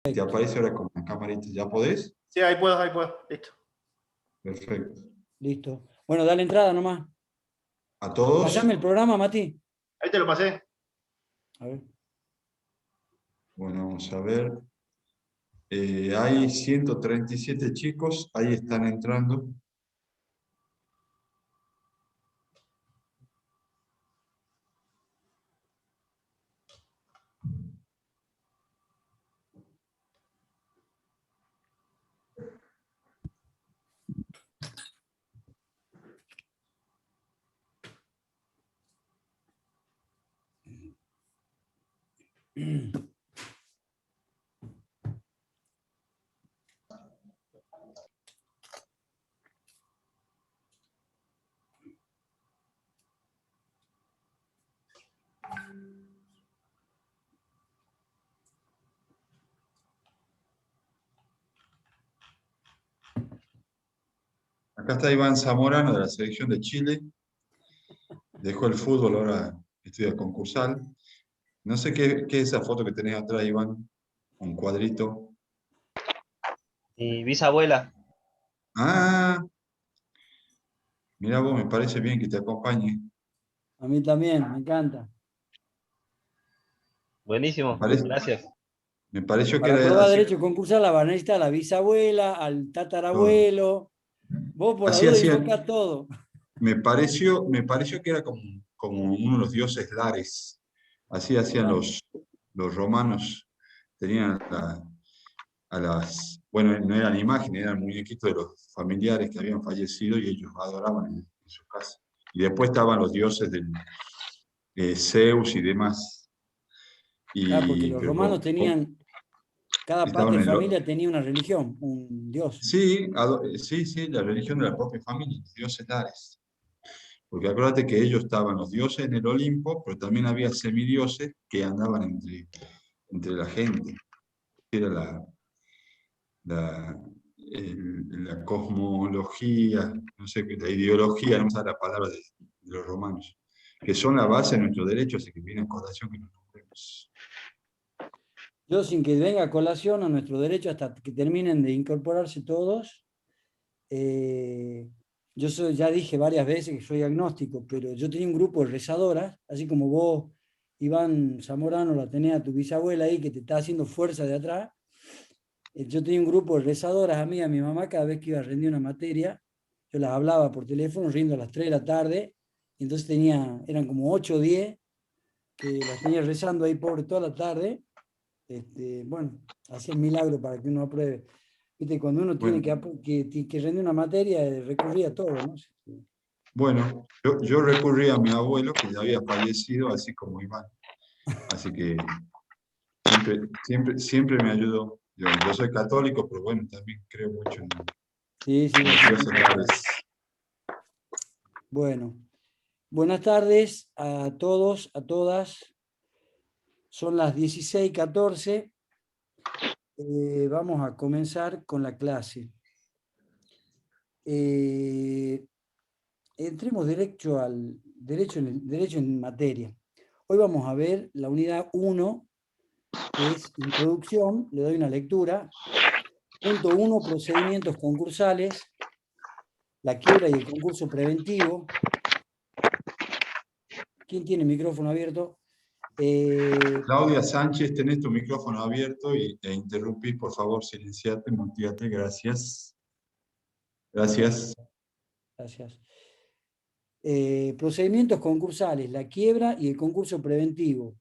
Te aparece ahora como una camarita. ¿Ya podés? Sí, ahí puedo, listo. Perfecto. Listo. Bueno, dale entrada nomás. ¿A todos? Pasame el programa, Mati. Ahí te lo pasé. A ver. Bueno, vamos a ver. Hay 137 chicos, ahí están entrando. Acá está Iván Zamorano de la selección de Chile. Dejó el fútbol, ahora estudia concursal. No sé qué es esa foto que tenés atrás, Iván. Un cuadrito. Mi bisabuela. Ah, mira vos, me parece bien que te acompañe. A mí también, me encanta. Buenísimo, Parece- gracias. Me pareció que Para era probar así, derecho concursal la van a necesitar a la bisabuela, al todo. tatarabuelo. Vos por la Así duda hacían. invocás todo. Me pareció que era como uno de los dioses lares. Así hacían los romanos. Tenían bueno, no eran imágenes, eran muñequitos de los familiares que habían fallecido y ellos adoraban en su casa. Y después estaban los dioses de Zeus y demás. Claro, porque Y, los pero romanos tenían, cada estaban padre de en familia tenía una religión, un dios. sí, sí, la religión de la propia familia, los dioses lares. Porque acuérdate que ellos estaban los dioses en el Olimpo, pero también había semidioses que andaban entre la gente. Era la cosmología, no sé, la ideología, no sé la palabra de los romanos, que son la base de nuestro derecho, así que viene a colación que nos nombremos. Yo, sin que venga a colación a nuestro derecho hasta que terminen de incorporarse todos, ya dije varias veces que soy agnóstico, pero yo tenía un grupo de rezadoras, así como vos, Iván Zamorano, la tenés a tu bisabuela ahí que te está haciendo fuerza de atrás. Yo tenía un grupo de rezadoras, amigas de mi mamá, cada vez que iba a rendir una materia, yo las hablaba por teléfono, rindo a las 3 de la tarde, y entonces eran como 8 o 10 que las tenía rezando ahí, pobre, toda la tarde. Bueno, hacía el milagro para que uno apruebe. Viste, cuando uno tiene Bueno, que rendir una materia, recurría a todo, ¿no? bueno, yo recurrí a mi abuelo, que ya había fallecido, así como Iván. Así que siempre me ayudó. Yo soy católico, pero bueno, también creo mucho Sí, sí, en los dioses lares. bueno. Buenas tardes a todos, a todas. Son las 16:14. Vamos a comenzar con la clase. Entremos derecho en materia. Hoy vamos a ver la unidad 1, que es introducción. Le doy una lectura. Punto 1, procedimientos concursales, la quiebra y el concurso preventivo. ¿Quién tiene micrófono abierto? Claudia Sánchez, tenés tu micrófono abierto e interrumpís, por favor, silenciate, muteate, gracias. Gracias. Gracias. Procedimientos concursales, la quiebra y el concurso preventivo.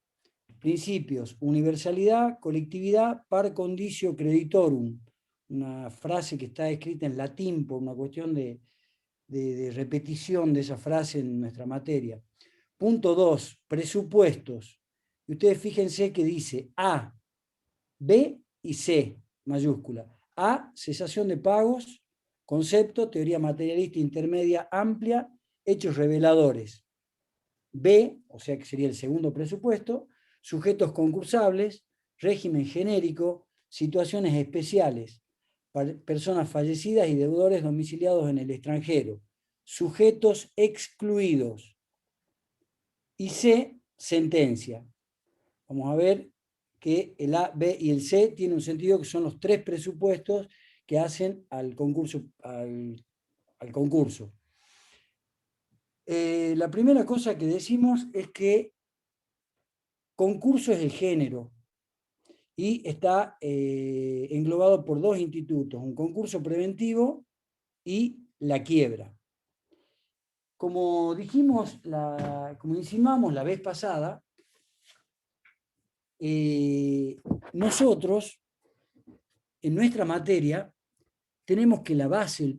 Principios: universalidad, colectividad, par condicio creditorum. Una frase que está escrita en latín por una cuestión de repetición de esa frase en nuestra materia. Punto 2, presupuestos. Y ustedes fíjense que dice A, B y C, mayúscula. A, cesación de pagos, concepto, teoría materialista intermedia amplia, hechos reveladores. B, o sea que sería el segundo presupuesto, sujetos concursables, régimen genérico, situaciones especiales, personas fallecidas y deudores domiciliados en el extranjero, sujetos excluidos. Y C, sentencia. Vamos a ver que el A, B y el C tienen un sentido que son los 3 presupuestos que hacen al concurso. La primera cosa que decimos es que concurso es el género y está englobado por 2 institutos, un concurso preventivo y la quiebra. Como dijimos, como insinuamos la vez pasada, nosotros, en nuestra materia, tenemos que la base,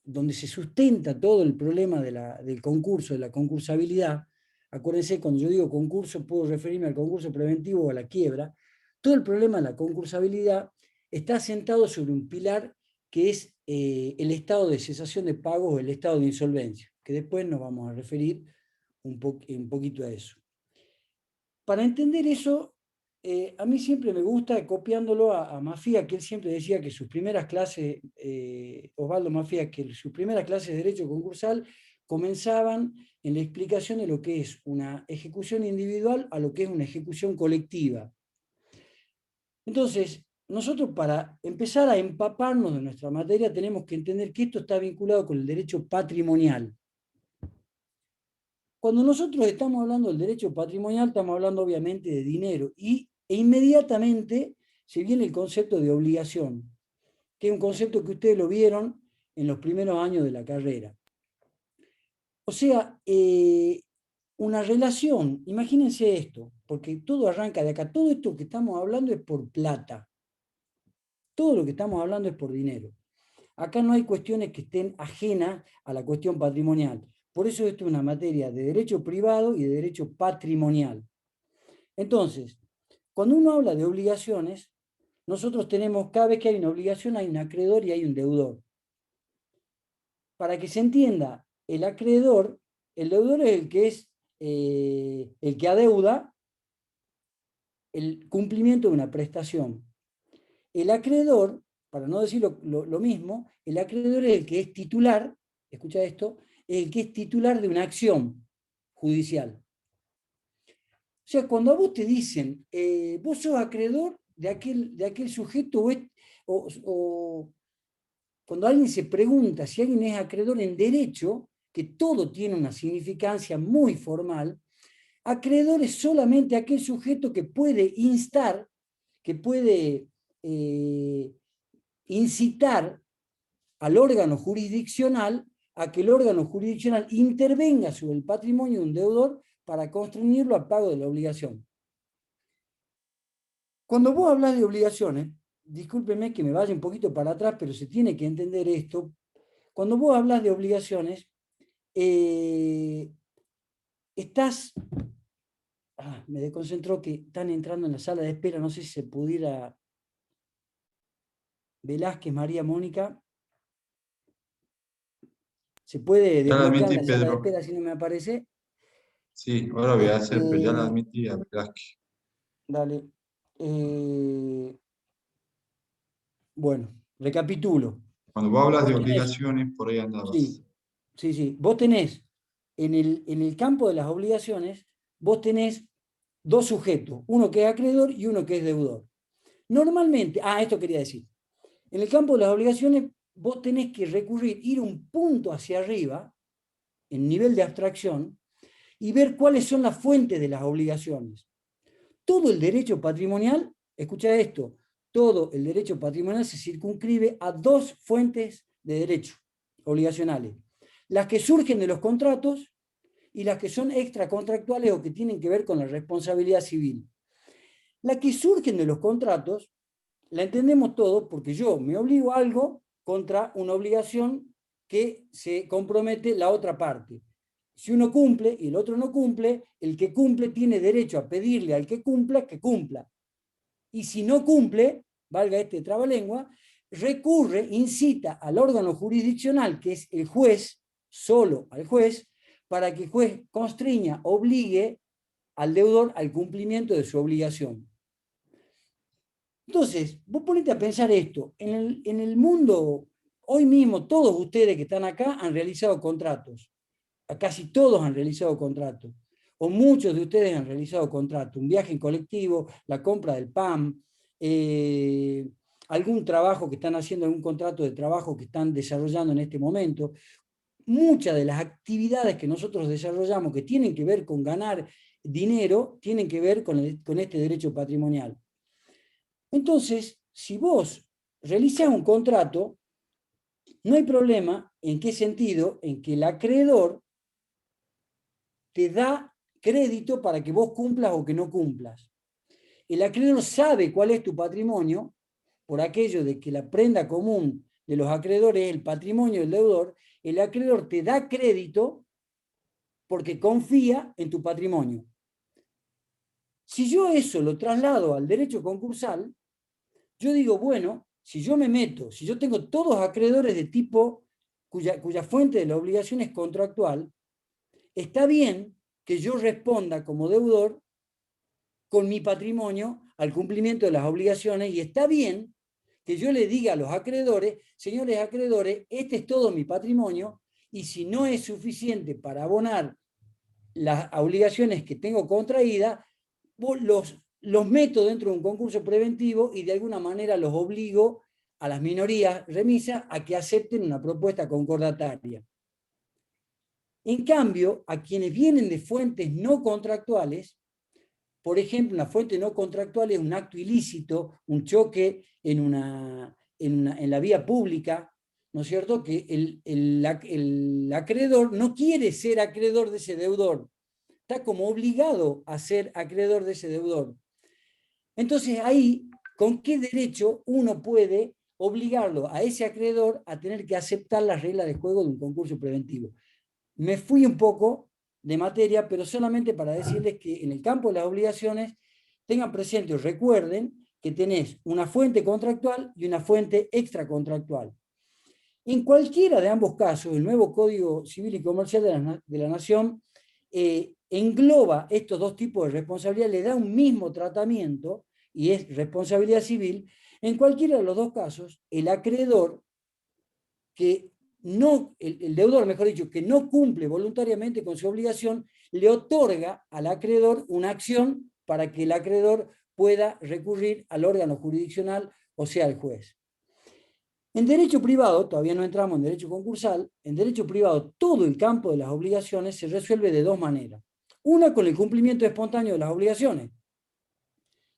donde se sustenta todo el problema del concurso, de la concursabilidad, acuérdense, cuando yo digo concurso, puedo referirme al concurso preventivo o a la quiebra, todo el problema de la concursabilidad está asentado sobre un pilar que es el estado de cesación de pagos o el estado de insolvencia, que después nos vamos a referir un poquito a eso. Para entender eso, a mí siempre me gusta, copiándolo a Mafía, que él siempre decía que sus primeras clases, Osvaldo Mafía, que sus primeras clases de derecho concursal comenzaban en la explicación de lo que es una ejecución individual a lo que es una ejecución colectiva. Entonces, nosotros para empezar a empaparnos de nuestra materia tenemos que entender que esto está vinculado con el derecho patrimonial. Cuando nosotros estamos hablando del derecho patrimonial, estamos hablando obviamente de dinero e inmediatamente se viene el concepto de obligación, que es un concepto que ustedes lo vieron en los primeros años de la carrera. O sea, una relación, imagínense esto, porque todo arranca de acá, todo esto que estamos hablando es por plata, todo lo que estamos hablando es por dinero. Acá no hay cuestiones que estén ajenas a la cuestión patrimonial. Por eso esto es una materia de derecho privado y de derecho patrimonial. Entonces, cuando uno habla de obligaciones, nosotros tenemos, cada vez que hay una obligación, hay un acreedor y hay un deudor. Para que se entienda, el deudor es el que adeuda el cumplimiento de una prestación. El acreedor, para no decir lo mismo, el acreedor es el que es titular, escucha esto, el que es titular de una acción judicial. O sea, cuando a vos te dicen, vos sos acreedor de aquel sujeto, o cuando alguien se pregunta si alguien es acreedor en derecho, que todo tiene una significancia muy formal, acreedor es solamente aquel sujeto que puede instar, que puede incitar al órgano jurisdiccional a que el órgano jurisdiccional intervenga sobre el patrimonio de un deudor para constreñirlo al pago de la obligación. Cuando vos hablas de obligaciones, discúlpeme que me vaya un poquito para atrás, pero se tiene que entender esto. Cuando vos hablas de obligaciones, me desconcentró que están entrando en la sala de espera, no sé si se pudiera... Velázquez, María Mónica. ¿Se puede desbloquear la sala de espera si no me aparece? Sí, ahora voy a hacer, pero ya la admití a Velázquez. Dale. Bueno, recapitulo. Cuando vos hablas de obligaciones, por ahí andabas. Sí. Vos tenés, en el campo de las obligaciones, vos tenés 2 sujetos, uno que es acreedor y uno que es deudor. Normalmente, esto quería decir, en el campo de las obligaciones, vos tenés que ir un punto hacia arriba, en nivel de abstracción, y ver cuáles son las fuentes de las obligaciones. Todo el derecho patrimonial, escucha esto, todo el derecho patrimonial se circunscribe a 2 fuentes de derecho obligacionales. Las que surgen de los contratos y las que son extracontractuales o que tienen que ver con la responsabilidad civil. Las que surgen de los contratos la entendemos todos porque yo me obligo a algo contra una obligación que se compromete la otra parte. Si uno cumple y el otro no cumple, el que cumple tiene derecho a pedirle al que cumpla. Y si no cumple, valga este trabalengua, recurre, incita al órgano jurisdiccional, que es el juez, solo al juez, para que el juez constriña, obligue al deudor al cumplimiento de su obligación. Entonces, vos ponete a pensar esto, en el mundo, hoy mismo todos ustedes que están acá han realizado contratos, casi todos han realizado contratos, o muchos de ustedes han realizado contratos, un viaje en colectivo, la compra del PAM, algún trabajo que están haciendo, algún contrato de trabajo que están desarrollando en este momento. Muchas de las actividades que nosotros desarrollamos que tienen que ver con ganar dinero, tienen que ver con este derecho patrimonial. Entonces, si vos realizás un contrato, no hay problema. ¿En qué sentido? En que el acreedor te da crédito para que vos cumplas o que no cumplas. El acreedor sabe cuál es tu patrimonio, por aquello de que la prenda común de los acreedores es el patrimonio del deudor. El acreedor te da crédito porque confía en tu patrimonio. Si yo eso lo traslado al derecho concursal, yo digo, bueno, si yo me meto, si yo tengo todos acreedores de tipo cuya fuente de la obligación es contractual, está bien que yo responda como deudor con mi patrimonio al cumplimiento de las obligaciones, y está bien que yo le diga a los acreedores, señores acreedores, este es todo mi patrimonio, y si no es suficiente para abonar las obligaciones que tengo contraídas, los meto dentro de un concurso preventivo y de alguna manera los obligo a las minorías remisas a que acepten una propuesta concordataria. En cambio, a quienes vienen de fuentes no contractuales, por ejemplo, una fuente no contractual es un acto ilícito, un choque en la vía pública, ¿no es cierto? Que el acreedor no quiere ser acreedor de ese deudor, está como obligado a ser acreedor de ese deudor. Entonces ahí, ¿con qué derecho uno puede obligarlo a ese acreedor a tener que aceptar las reglas de juego de un concurso preventivo? Me fui un poco de materia, pero solamente para decirles que en el campo de las obligaciones tengan presente o recuerden que tenés una fuente contractual y una fuente extracontractual. En cualquiera de ambos casos, el nuevo Código Civil y Comercial de la Nación engloba estos dos tipos de responsabilidad, le da un mismo tratamiento y es responsabilidad civil. En cualquiera de los dos casos, el acreedor el deudor, mejor dicho, que no cumple voluntariamente con su obligación, le otorga al acreedor una acción para que el acreedor pueda recurrir al órgano jurisdiccional, o sea, al juez. En derecho privado, todavía no entramos en derecho concursal, en derecho privado todo el campo de las obligaciones se resuelve de dos maneras. Una, con el cumplimiento espontáneo de las obligaciones,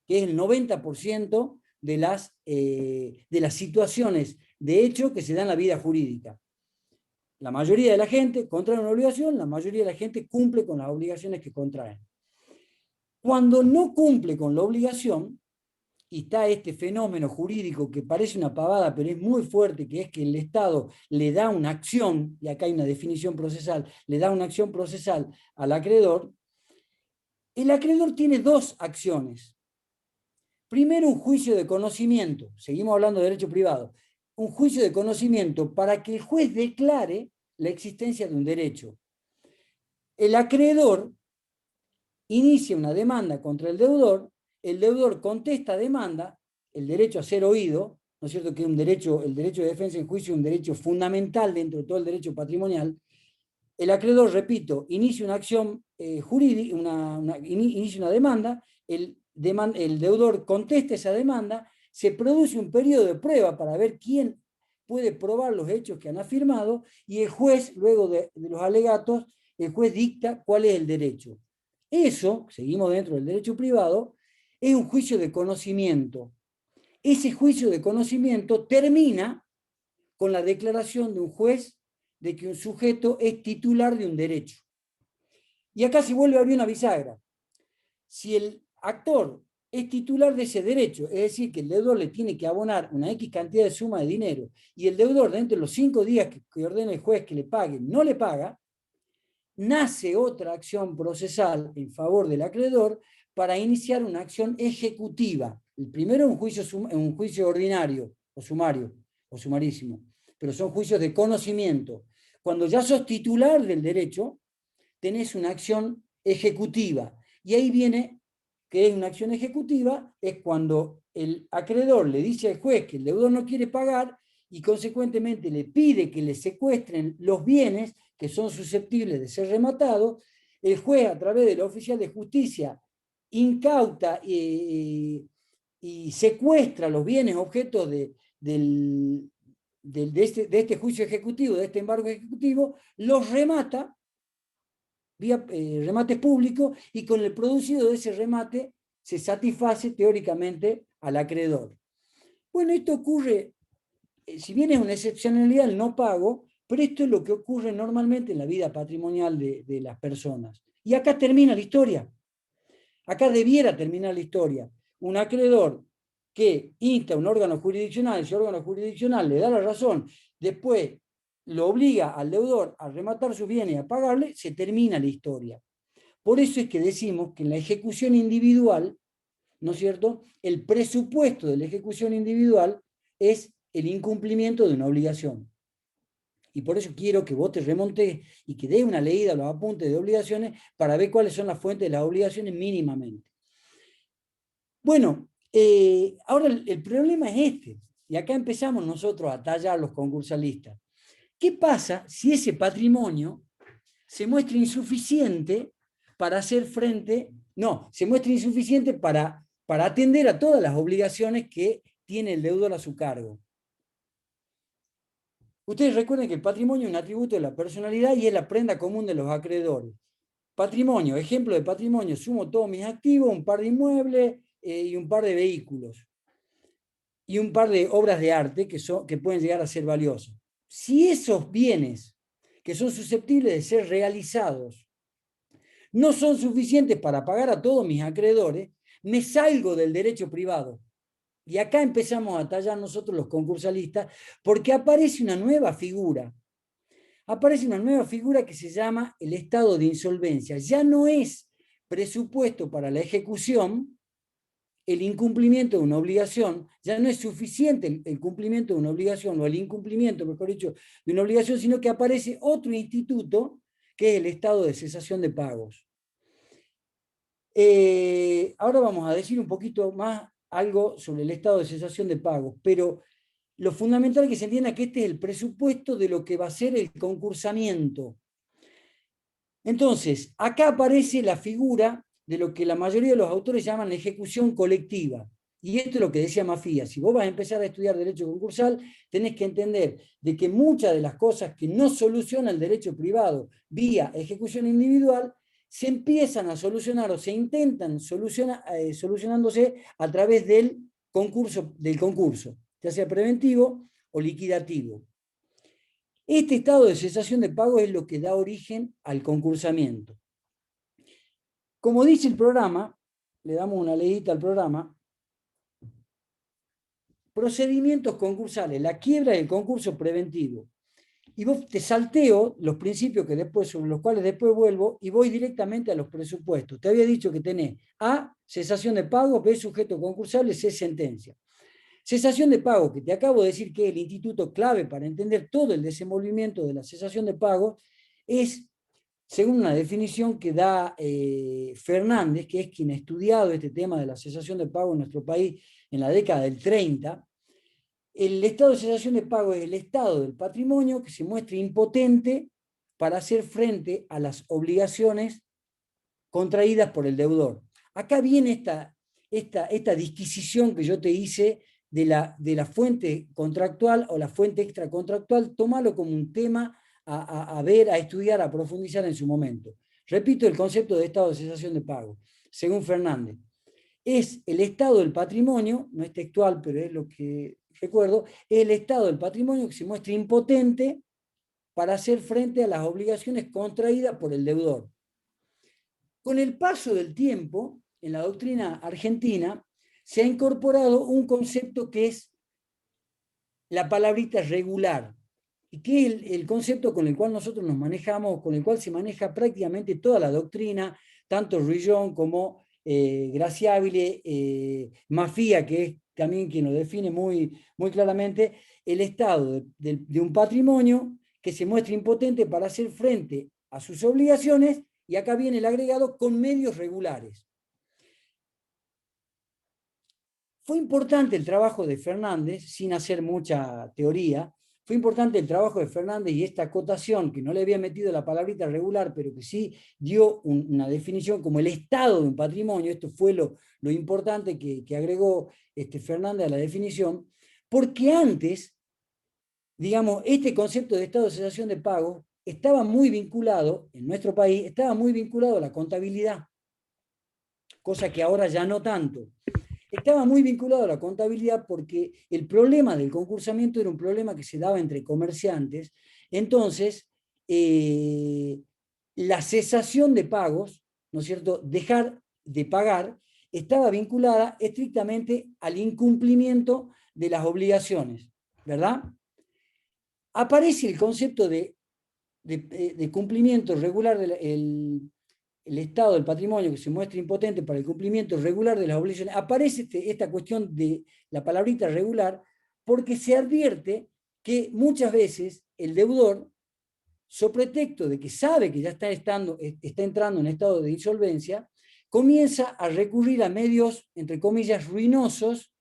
que es el 90% de las situaciones de hecho que se dan en la vida jurídica. La mayoría de la gente contrae una obligación, la mayoría de la gente cumple con las obligaciones que contraen. Cuando no cumple con la obligación, y está este fenómeno jurídico que parece una pavada, pero es muy fuerte, que es que el Estado le da una acción, y acá hay una definición procesal, le da una acción procesal al acreedor. El acreedor tiene dos acciones. Primero, un juicio de conocimiento, seguimos hablando de derecho privado, un juicio de conocimiento para que el juez declare la existencia de un derecho. El acreedor inicia una demanda contra el deudor contesta demanda, el derecho a ser oído, ¿no es cierto? Que el derecho de defensa en juicio es un derecho fundamental dentro de todo el derecho patrimonial. El acreedor, repito, inicia una acción jurídica, inicia una demanda, el deudor contesta esa demanda, se produce un periodo de prueba para ver quién puede probar los hechos que han afirmado, y el juez, luego de los alegatos, el juez dicta cuál es el derecho. Eso, seguimos dentro del derecho privado, es un juicio de conocimiento. Ese juicio de conocimiento termina con la declaración de un juez de que un sujeto es titular de un derecho. Y acá se vuelve a abrir una bisagra. Si el actor es titular de ese derecho, es decir, que el deudor le tiene que abonar una X cantidad de suma de dinero, y el deudor dentro de los 5 días que ordena el juez que le pague, no le paga, nace otra acción procesal en favor del acreedor para iniciar una acción ejecutiva. El primero es un juicio ordinario o sumario o sumarísimo, pero son juicios de conocimiento. Cuando ya sos titular del derecho, tenés una acción ejecutiva. Y ahí viene que es una acción ejecutiva, es cuando el acreedor le dice al juez que el deudor no quiere pagar y consecuentemente le pide que le secuestren los bienes que son susceptibles de ser rematados. el juez a través del oficial de justicia incauta y secuestra los bienes objetos de este juicio ejecutivo, de este embargo ejecutivo, los remata vía remates públicos, y con el producido de ese remate se satisface teóricamente al acreedor. Bueno, esto ocurre, si bien es una excepcionalidad el no pago, pero esto es lo que ocurre normalmente en la vida patrimonial de las personas. Y acá termina la historia. Acá debiera terminar la historia. Un acreedor que insta a un órgano jurisdiccional, ese órgano jurisdiccional le da la razón, después lo obliga al deudor a rematar sus bienes y a pagarle, se termina la historia. Por eso es que decimos que en la ejecución individual, ¿no es cierto?, el presupuesto de la ejecución individual es el incumplimiento de una obligación. Y por eso quiero que vos te remontes y que des una leída a los apuntes de obligaciones para ver cuáles son las fuentes de las obligaciones mínimamente. Bueno, ahora el problema es este, y acá empezamos nosotros a tallar los concursalistas. ¿Qué pasa si ese patrimonio se muestra insuficiente para hacer frente, no, se muestra insuficiente para atender a todas las obligaciones que tiene el deudor a su cargo? Ustedes recuerden que el patrimonio es un atributo de la personalidad y es la prenda común de los acreedores. Patrimonio, ejemplo de patrimonio: sumo todos mis activos, un par de inmuebles y un par de vehículos. Y un par de obras de arte que pueden llegar a ser valiosas. Si esos bienes que son susceptibles de ser realizados no son suficientes para pagar a todos mis acreedores, me salgo del derecho privado. Y acá empezamos a tallar nosotros los concursalistas, porque aparece una nueva figura. Aparece una nueva figura que se llama el estado de insolvencia. Ya no es presupuesto para la ejecución el incumplimiento de una obligación, ya no es suficiente el cumplimiento de una obligación, o el incumplimiento, mejor dicho, de una obligación, sino que aparece otro instituto, que es el estado de cesación de pagos. Ahora vamos a decir un poquito más algo sobre el estado de cesación de pagos, pero lo fundamental es que se entienda que este es el presupuesto de lo que va a ser el concursamiento. Entonces, acá aparece la figura de lo que la mayoría de los autores llaman la ejecución colectiva. Y esto es lo que decía Mafía: si vos vas a empezar a estudiar derecho concursal, tenés que entender de que muchas de las cosas que no soluciona el derecho privado vía ejecución individual, se empiezan a solucionar o se intentan solucionándose a través del concurso, ya sea preventivo o liquidativo. Este estado de cesación de pago es lo que da origen al concursamiento. Como dice el programa, le damos una leída al programa: procedimientos concursales, la quiebra y el concurso preventivo. Y vos te salteo los principios sobre los cuales después vuelvo, y voy directamente a los presupuestos. Te había dicho que tenés A, cesación de pago; B, sujeto concursable; C, sentencia. Cesación de pago, que te acabo de decir que es el instituto clave para entender todo el desenvolvimiento de la cesación de pago, es, según una definición que da Fernández, que es quien ha estudiado este tema de la cesación de pago en nuestro país en la década del 30, el estado de cesación de pago es el estado del patrimonio que se muestra impotente para hacer frente a las obligaciones contraídas por el deudor. Acá viene esta disquisición que yo te hice de la fuente contractual o la fuente extracontractual. Tómalo como un tema a ver, a estudiar, a profundizar en su momento. Repito el concepto de estado de cesación de pago. Según Fernández, es el estado del patrimonio, no es textual, pero es lo que recuerdo, es el estado del patrimonio que se muestra impotente para hacer frente a las obligaciones contraídas por el deudor. Con el paso del tiempo, en la doctrina argentina, se ha incorporado un concepto que es la palabrita regular, y que es el concepto con el cual nosotros nos manejamos, con el cual se maneja prácticamente toda la doctrina, tanto Ruillón como Graciabile, Mafía, que es también quien lo define muy, muy claramente: el estado de un patrimonio que se muestra impotente para hacer frente a sus obligaciones, y acá viene el agregado: con medios regulares. Fue importante el trabajo de Fernández, sin hacer mucha teoría, fue importante el trabajo de Fernández y esta acotación, que no le había metido la palabrita regular, pero que sí dio una definición como el estado de un patrimonio. Esto fue lo importante que agregó Fernández a la definición, porque antes, digamos, este concepto de estado de cesación de pago estaba muy vinculado, en nuestro país, estaba muy vinculado a la contabilidad, cosa que ahora ya no tanto. Estaba muy vinculado a la contabilidad porque el problema del concursamiento era un problema que se daba entre comerciantes. Entonces, la cesación de pagos, ¿no es cierto?, dejar de pagar, estaba vinculada estrictamente al incumplimiento de las obligaciones, ¿verdad? Aparece el concepto de cumplimiento regular del el estado del patrimonio que se muestra impotente para el cumplimiento regular de las obligaciones. Aparece esta cuestión de la palabrita regular porque se advierte que muchas veces el deudor, sobre pretexto de que sabe que ya está entrando en estado de insolvencia, comienza a recurrir a medios, entre comillas, ruinosos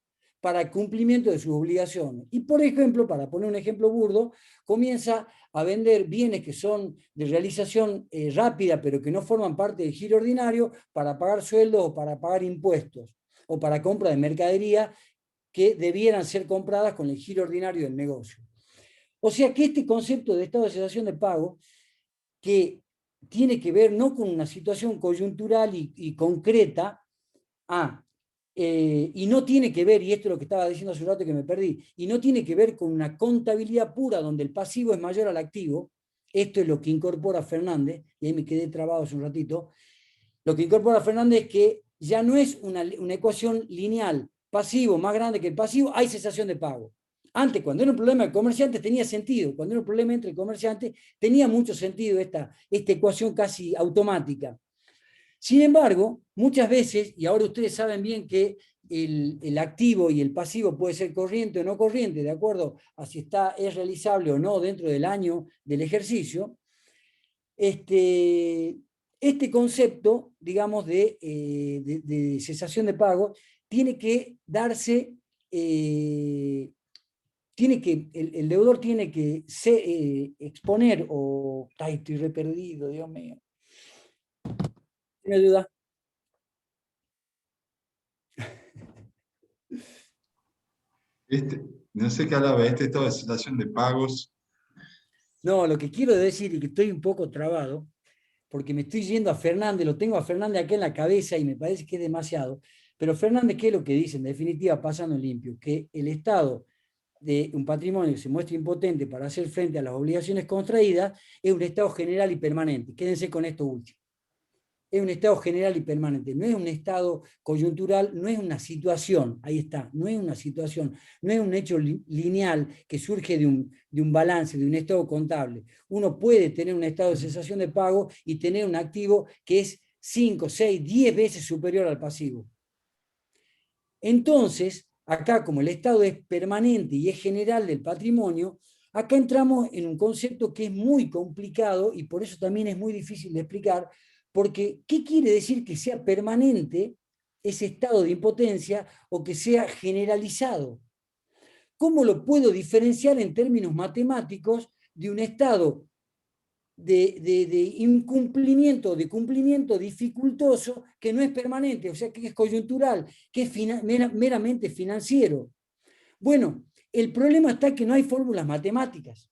para el cumplimiento de sus obligaciones. Y, por ejemplo, para poner un ejemplo burdo, comienza a vender bienes que son de realización rápida, pero que no forman parte del giro ordinario, para pagar sueldos o para pagar impuestos, o para compra de mercadería que debieran ser compradas con el giro ordinario del negocio. O sea que este concepto de estado de cesación de pago, que tiene que ver no con una situación coyuntural y concreta, y no tiene que ver, y esto es lo que estaba diciendo hace un rato que me perdí, y no tiene que ver con una contabilidad pura donde el pasivo es mayor al activo. Esto es lo que incorpora Fernández, y ahí me quedé trabado hace un ratito. Lo que incorpora Fernández es que ya no es una ecuación lineal, pasivo más grande que el pasivo, hay cesación de pago. Antes, cuando era un problema de comerciantes, tenía sentido. Cuando era un problema entre comerciantes, tenía mucho sentido esta ecuación casi automática. Sin embargo, muchas veces, y ahora ustedes saben bien que el activo y el pasivo puede ser corriente o no corriente, de acuerdo a si es realizable o no dentro del año del ejercicio, este concepto, digamos, de cesación de pago tiene que darse, el deudor tiene que exponer, estoy re perdido, Dios mío. ¿Me ayuda? No sé qué hablaba, este estado de cesación de pagos. No, lo que quiero decir, y que estoy un poco trabado, porque me estoy yendo a Fernández, lo tengo a Fernández acá en la cabeza y me parece que es demasiado, pero Fernández, ¿qué es lo que dice? En definitiva, pasando en limpio, que el estado de un patrimonio que se muestra impotente para hacer frente a las obligaciones contraídas es un estado general y permanente. Quédense con esto último. Es un estado general y permanente, no es un estado coyuntural, no es una situación, ahí está, no es una situación, no es un hecho lineal que surge de un balance, de un estado contable. Uno puede tener un estado de cesación de pago y tener un activo que es 5, 6, 10 veces superior al pasivo. Entonces, acá como el estado es permanente y es general del patrimonio, acá entramos en un concepto que es muy complicado y por eso también es muy difícil de explicar, porque ¿qué quiere decir que sea permanente ese estado de impotencia o que sea generalizado? ¿Cómo lo puedo diferenciar en términos matemáticos de un estado de incumplimiento, de cumplimiento dificultoso que no es permanente, o sea que es coyuntural, que es meramente financiero? Bueno, el problema está que no hay fórmulas matemáticas.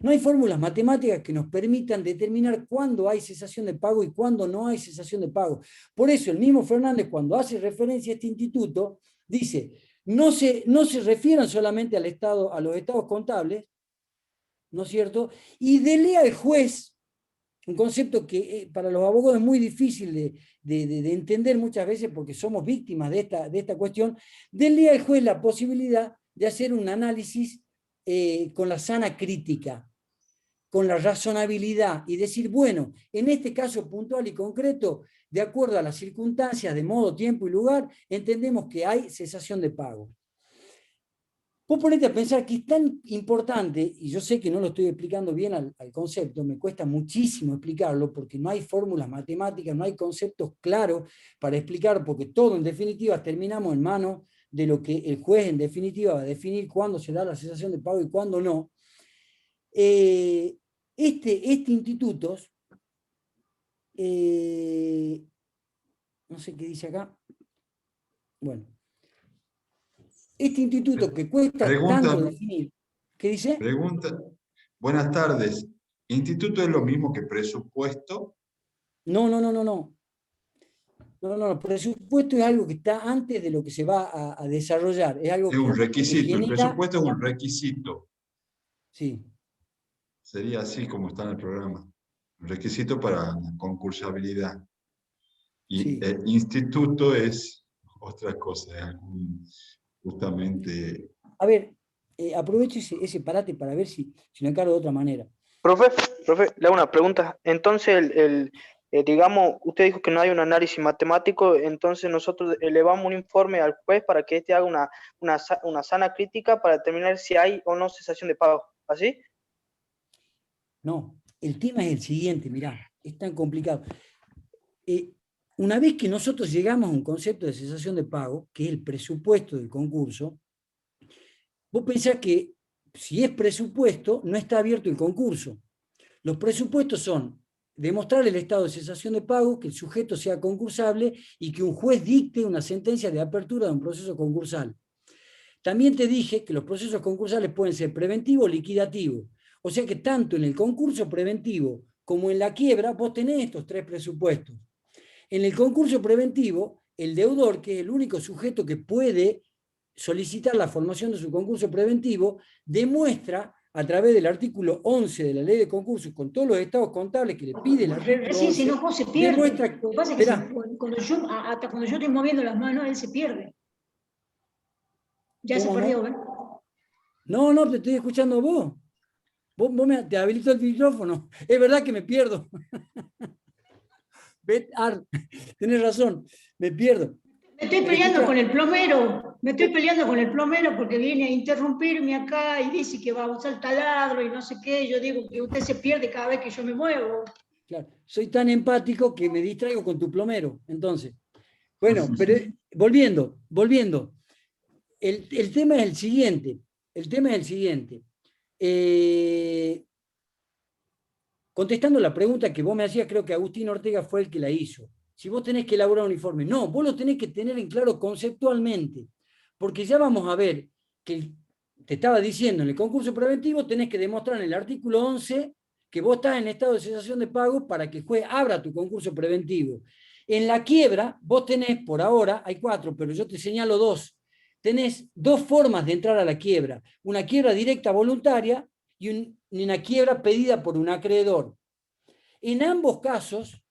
No hay fórmulas matemáticas que nos permitan determinar cuándo hay cesación de pago y cuándo no hay cesación de pago. Por eso el mismo Fernández, cuando hace referencia a este instituto, dice, no se refieran solamente al estado, a los estados contables, ¿no es cierto? Y dele al juez, un concepto que para los abogados es muy difícil de entender muchas veces porque somos víctimas de esta cuestión, dele al juez la posibilidad de hacer un análisis con la sana crítica, con la razonabilidad y decir, bueno, en este caso puntual y concreto, de acuerdo a las circunstancias de modo, tiempo y lugar, entendemos que hay cesación de pago. Vos ponete a pensar que es tan importante, y yo sé que no lo estoy explicando bien al concepto, me cuesta muchísimo explicarlo porque no hay fórmulas matemáticas, no hay conceptos claros para explicar, porque todo en definitiva terminamos en manos de lo que el juez en definitiva va a definir cuándo se da la cesación de pago y cuándo no. Este instituto, no sé qué dice acá, bueno, este instituto que cuesta Pregunta, tanto definir, ¿qué dice? pregunta. Buenas tardes. ¿Instituto es lo mismo que presupuesto? No, no, no, no, no. No, no, el presupuesto es algo que está antes de lo que se va a desarrollar. Es algo Es un que se requisito. El genera. presupuesto es un requisito. Sí, Sería así como está en el programa. Un requisito para la concursabilidad. Y sí. el instituto es otra cosa, es justamente... A ver, aprovecho ese parate para ver si lo encargo de otra manera. Profe, le hago una pregunta. Entonces, digamos, usted dijo que no hay un análisis matemático, entonces nosotros elevamos un informe al juez para que éste haga una sana crítica para determinar si hay o no cesación de pago. ¿Así? No, el tema es el siguiente, mirá, es tan complicado. Una vez que nosotros llegamos a un concepto de cesación de pago, que es el presupuesto del concurso, vos pensás que si es presupuesto, no está abierto el concurso. Los presupuestos son demostrar el estado de cesación de pago, que el sujeto sea concursable y que un juez dicte una sentencia de apertura de un proceso concursal. También te dije que los procesos concursales pueden ser preventivo o liquidativo. O sea que tanto en el concurso preventivo como en la quiebra, vos tenés estos tres presupuestos. En el concurso preventivo, el deudor, que es el único sujeto que puede solicitar la formación de su concurso preventivo, demuestra a través del artículo 11 de la ley de concursos, con todos los estados contables que le pide el artículo Recién 11, se enojó, se pierde. demuestra, Lo que pasa es que hasta cuando yo estoy moviendo las manos, él se pierde. Ya se perdió, ¿ves? No, no, te estoy escuchando a vos. Te habilito el micrófono. Es verdad que me pierdo. Tenés razón, me pierdo. Me estoy peleando con el plomero porque viene a interrumpirme acá y dice que va a usar el taladro y no sé qué. Yo digo que usted se pierde cada vez que yo me muevo. Claro, soy tan empático que me distraigo con tu plomero. Entonces, bueno, pero volviendo. El tema es el siguiente. Contestando la pregunta que vos me hacías, creo que Agustín Ortega fue el que la hizo. Si vos tenés que elaborar un informe, no, vos lo tenés que tener en claro conceptualmente, porque ya vamos a ver que te estaba diciendo, en el concurso preventivo tenés que demostrar en el artículo 11 que vos estás en estado de cesación de pago para que el juez abra tu concurso preventivo. En la quiebra, vos tenés, por ahora, hay 4, pero yo te señalo 2. Tenés 2 formas de entrar a la quiebra. Una quiebra directa voluntaria y una quiebra pedida por un acreedor. En ambos casos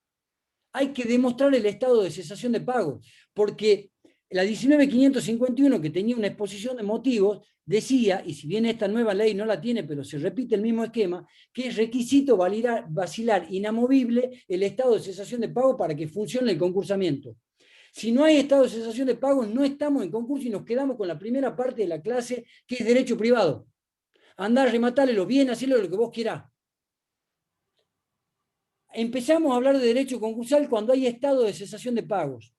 hay que demostrar el estado de cesación de pago, porque la 19.551, que tenía una exposición de motivos, decía, y si bien esta nueva ley no la tiene, pero se repite el mismo esquema, que es requisito vacilar inamovible el estado de cesación de pago para que funcione el concursamiento. Si no hay estado de cesación de pago, no estamos en concurso y nos quedamos con la primera parte de la clase, que es derecho privado. Andá, rematálelo bien, hacelo lo que vos quieras. Empezamos a hablar de derecho concursal cuando hay estado de cesación de pagos.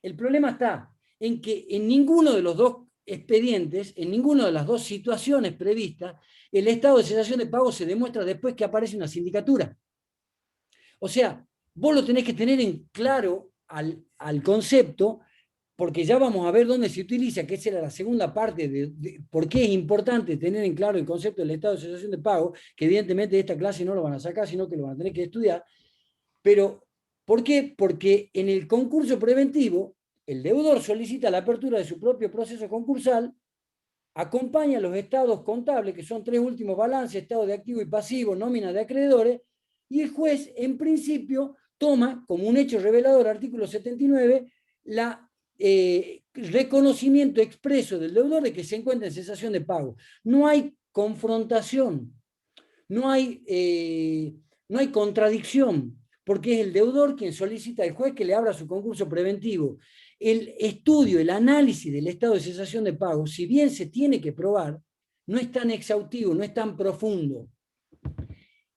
El problema está en que en ninguno de los dos expedientes, en ninguna de las dos situaciones previstas, el estado de cesación de pagos se demuestra después que aparece una sindicatura. O sea, vos lo tenés que tener en claro al concepto, porque ya vamos a ver dónde se utiliza, que esa era la segunda parte de por qué es importante tener en claro el concepto del estado de cesación de pago, que evidentemente de esta clase no lo van a sacar, sino que lo van a tener que estudiar. Pero, ¿por qué? Porque en el concurso preventivo, el deudor solicita la apertura de su propio proceso concursal, acompaña los estados contables, que son 3 últimos balances, estado de activo y pasivo, nómina de acreedores, y el juez, en principio, toma como un hecho revelador, artículo 79, reconocimiento expreso del deudor de que se encuentra en cesación de pago. No hay confrontación, no hay contradicción, porque es el deudor quien solicita al juez que le abra su concurso preventivo. El estudio, el análisis del estado de cesación de pago, si bien se tiene que probar, no es tan exhaustivo, no es tan profundo.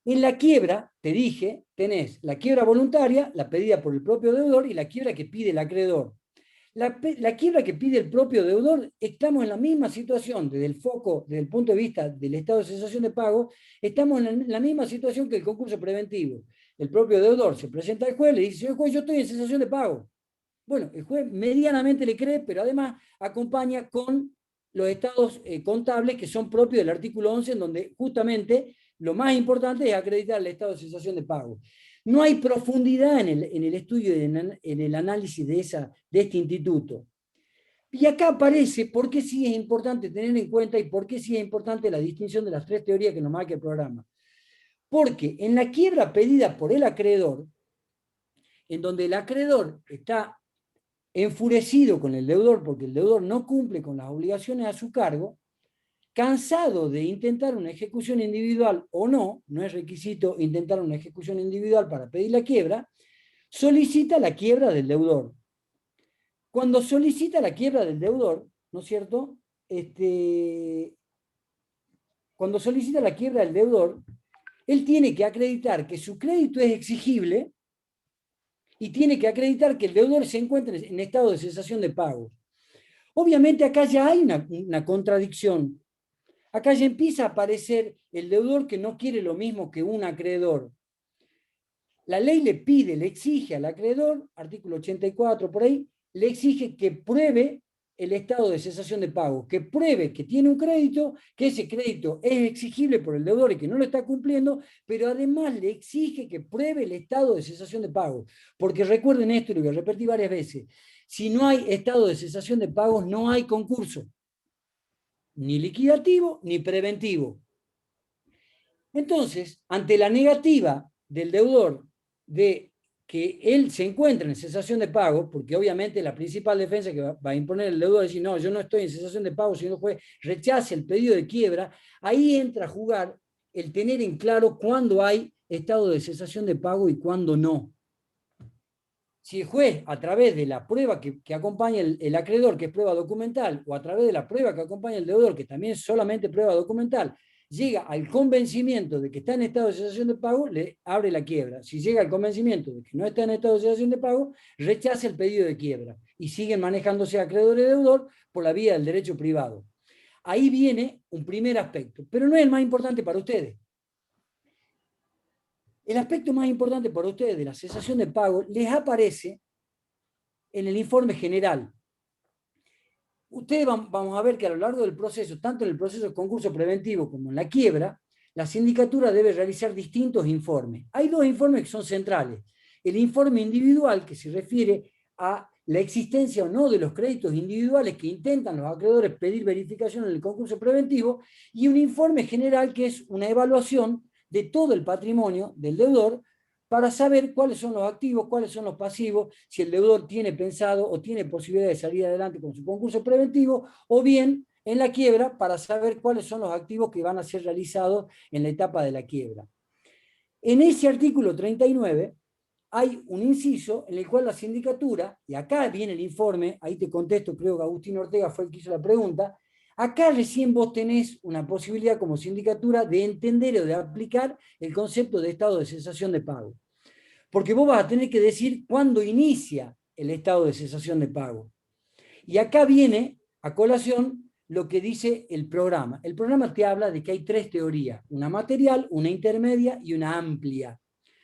En la quiebra, te dije, tenés la quiebra voluntaria, la pedida por el propio deudor, y la quiebra que pide el acreedor. La quiebra que pide el propio deudor, estamos en la misma situación desde el foco, desde el punto de vista del estado de cesación de pago, estamos en la misma situación que el concurso preventivo. El propio deudor se presenta al juez, le dice, señor juez, yo estoy en cesación de pago. Bueno, el juez medianamente le cree, pero además acompaña con los estados contables que son propios del artículo 11, en donde justamente lo más importante es acreditar el estado de cesación de pago. No hay profundidad en el estudio, en el análisis de este instituto. Y acá aparece por qué sí es importante tener en cuenta y por qué sí es importante la distinción de las tres teorías que nos marca el programa. Porque en la quiebra pedida por el acreedor, en donde el acreedor está enfurecido con el deudor porque el deudor no cumple con las obligaciones a su cargo, cansado de intentar una ejecución individual o no, no es requisito intentar una ejecución individual para pedir la quiebra, solicita la quiebra del deudor. Cuando solicita la quiebra del deudor, ¿no es cierto? Cuando solicita la quiebra del deudor, él tiene que acreditar que su crédito es exigible y tiene que acreditar que el deudor se encuentra en estado de cesación de pago. Obviamente acá ya hay una contradicción. Acá ya empieza a aparecer el deudor que no quiere lo mismo que un acreedor. La ley le pide, le exige al acreedor, artículo 84 por ahí, le exige que pruebe el estado de cesación de pago, que pruebe que tiene un crédito, que ese crédito es exigible por el deudor y que no lo está cumpliendo, pero además le exige que pruebe el estado de cesación de pago. Porque recuerden esto, y lo voy a repetir varias veces, si no hay estado de cesación de pagos, no hay concurso, ni liquidativo ni preventivo. Entonces, ante la negativa del deudor de que él se encuentre en cesación de pago, porque obviamente la principal defensa que va a imponer el deudor es decir, no, yo no estoy en cesación de pago, sino el juez rechace el pedido de quiebra, ahí entra a jugar el tener en claro cuándo hay estado de cesación de pago y cuándo no. Si el juez, a través de la prueba que acompaña el acreedor, que es prueba documental, o a través de la prueba que acompaña el deudor, que también es solamente prueba documental, llega al convencimiento de que está en estado de cesación de pago, le abre la quiebra. Si llega al convencimiento de que no está en estado de cesación de pago, rechaza el pedido de quiebra y siguen manejándose acreedor y deudor por la vía del derecho privado. Ahí viene un primer aspecto, pero no es el más importante para ustedes. El aspecto más importante para ustedes de la cesación de pago les aparece en el informe general. Ustedes vamos a ver que a lo largo del proceso, tanto en el proceso de concurso preventivo como en la quiebra, la sindicatura debe realizar distintos informes. Hay dos informes que son centrales. El informe individual, que se refiere a la existencia o no de los créditos individuales que intentan los acreedores pedir verificación en el concurso preventivo, y un informe general que es una evaluación de todo el patrimonio del deudor para saber cuáles son los activos, cuáles son los pasivos, si el deudor tiene pensado o tiene posibilidad de salir adelante con su concurso preventivo, o bien en la quiebra para saber cuáles son los activos que van a ser realizados en la etapa de la quiebra. En ese artículo 39 hay un inciso en el cual la sindicatura, y acá viene el informe, ahí te contesto, creo que Agustín Ortega fue el que hizo la pregunta, acá recién vos tenés una posibilidad como sindicatura de entender o de aplicar el concepto de estado de cesación de pago. Porque vos vas a tener que decir cuándo inicia el estado de cesación de pago. Y acá viene a colación lo que dice el programa. El programa te habla de que hay tres teorías, una material, una intermedia y una amplia.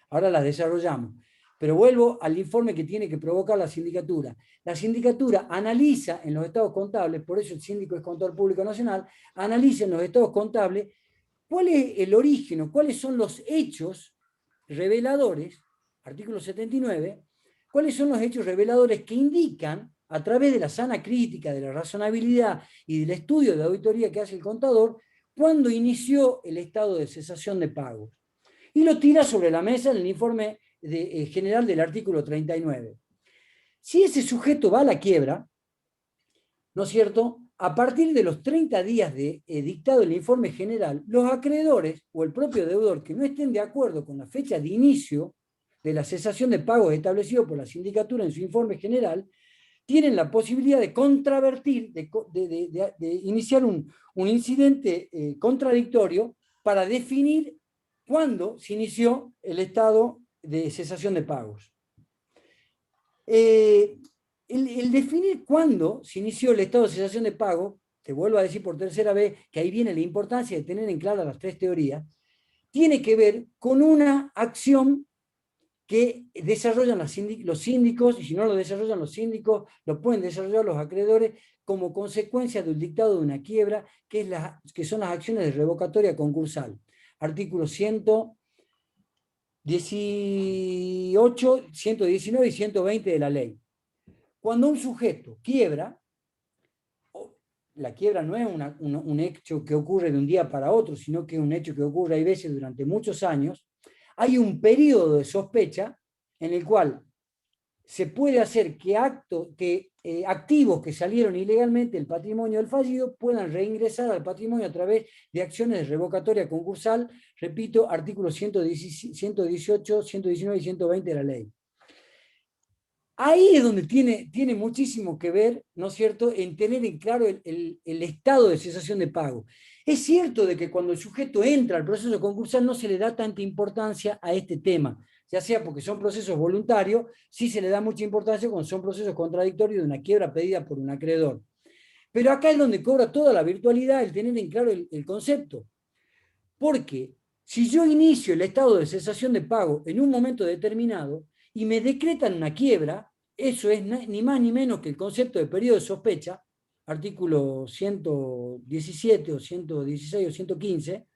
Ahora las desarrollamos. Pero vuelvo al informe que tiene que provocar la sindicatura. La sindicatura analiza en los estados contables, por eso el síndico es Contador Público Nacional, analiza en los estados contables cuál es el origen o cuáles son los hechos reveladores, artículo 79, cuáles son los hechos reveladores que indican, a través de la sana crítica, de la razonabilidad y del estudio de auditoría que hace el contador, cuándo inició el estado de cesación de pagos. Y lo tira sobre la mesa en el informe general del artículo 39. Si ese sujeto va a la quiebra, ¿no es cierto?, a partir de los 30 días de dictado el informe general, los acreedores o el propio deudor que no estén de acuerdo con la fecha de inicio de la cesación de pagos establecido por la sindicatura en su informe general, tienen la posibilidad de contravertir, de iniciar un incidente contradictorio para definir cuándo se inició el estado de cesación de pagos. el definir cuándo se inició el estado de cesación de pago, te vuelvo a decir por tercera vez que ahí viene la importancia de tener en claro las tres teorías, tiene que ver con una acción que desarrollan los síndicos, y si no lo desarrollan los síndicos, lo pueden desarrollar los acreedores como consecuencia del dictado de una quiebra, que son las acciones de revocatoria concursal. Artículos 118, 119 y 120 de la ley. Cuando un sujeto quiebra, la quiebra no es un hecho que ocurre de un día para otro, sino que es un hecho que ocurre, hay veces, durante muchos años. Hay un periodo de sospecha en el cual se puede hacer que activos que salieron ilegalmente del patrimonio del fallido puedan reingresar al patrimonio a través de acciones de revocatoria concursal, repito, artículos 118, 119 y 120 de la ley. Ahí es donde tiene muchísimo que ver, ¿no es cierto?, en tener en claro el estado de cesación de pago. Es cierto de que cuando el sujeto entra al proceso concursal no se le da tanta importancia a este tema, ya sea porque son procesos voluntarios, sí se le da mucha importancia cuando son procesos contradictorios de una quiebra pedida por un acreedor. Pero acá es donde cobra toda la virtualidad el tener en claro el concepto. Porque si yo inicio el estado de cesación de pago en un momento determinado y me decretan una quiebra, eso es ni más ni menos que el concepto de periodo de sospecha, artículo 117 o 116 o 115,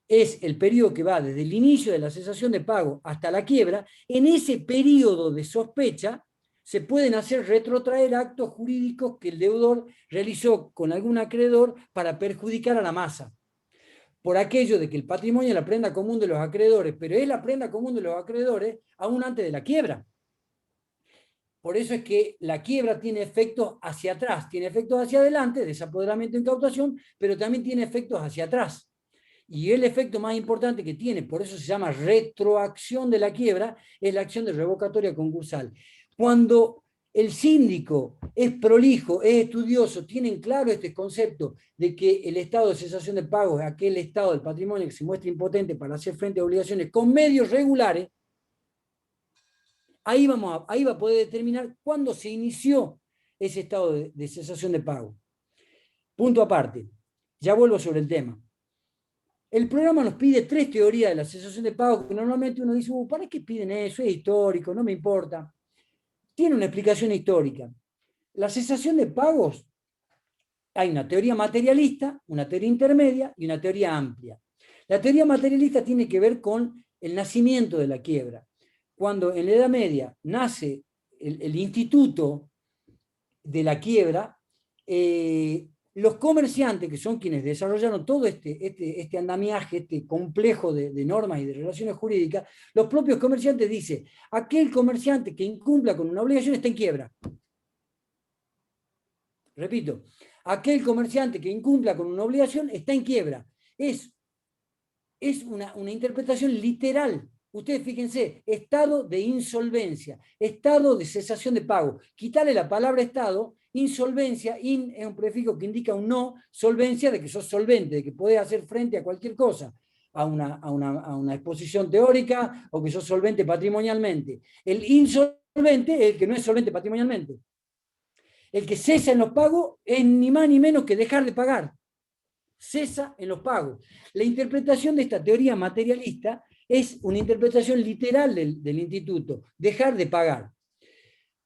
es el periodo que va desde el inicio de la cesación de pago hasta la quiebra. En ese periodo de sospecha se pueden hacer retrotraer actos jurídicos que el deudor realizó con algún acreedor para perjudicar a la masa, por aquello de que el patrimonio es la prenda común de los acreedores, pero es la prenda común de los acreedores aún antes de la quiebra. Por eso es que la quiebra tiene efectos hacia atrás, tiene efectos hacia adelante, desapoderamiento e incautación, pero también tiene efectos hacia atrás. Y el efecto más importante que tiene, por eso se llama retroacción de la quiebra, es la acción de revocatoria concursal. Cuando el síndico es prolijo, es estudioso, tienen claro este concepto de que el estado de cesación de pagos es aquel estado del patrimonio que se muestra impotente para hacer frente a obligaciones con medios regulares, ahí va a poder determinar cuándo se inició ese estado de cesación de pago. Punto aparte, ya vuelvo sobre el tema. El programa nos pide tres teorías de la cesación de pago, que normalmente uno dice, ¿para qué piden eso? Es histórico, no me importa. Tiene una explicación histórica. La cesación de pagos, hay una teoría materialista, una teoría intermedia y una teoría amplia. La teoría materialista tiene que ver con el nacimiento de la quiebra. Cuando en la Edad Media nace el instituto de la quiebra, los comerciantes, que son quienes desarrollaron todo este andamiaje, este complejo de normas y de relaciones jurídicas, los propios comerciantes dicen, aquel comerciante que incumpla con una obligación está en quiebra. Repito, aquel comerciante que incumpla con una obligación está en quiebra. Es una interpretación literal. Ustedes fíjense, estado de insolvencia, estado de cesación de pago. Quitarle la palabra estado, insolvencia, es un prefijo que indica un no, solvencia de que sos solvente, de que podés hacer frente a cualquier cosa, a una exposición teórica, o que sos solvente patrimonialmente. El insolvente es el que no es solvente patrimonialmente. El que cesa en los pagos es ni más ni menos que dejar de pagar. Cesa en los pagos. La interpretación de esta teoría materialista es una interpretación literal del instituto, dejar de pagar.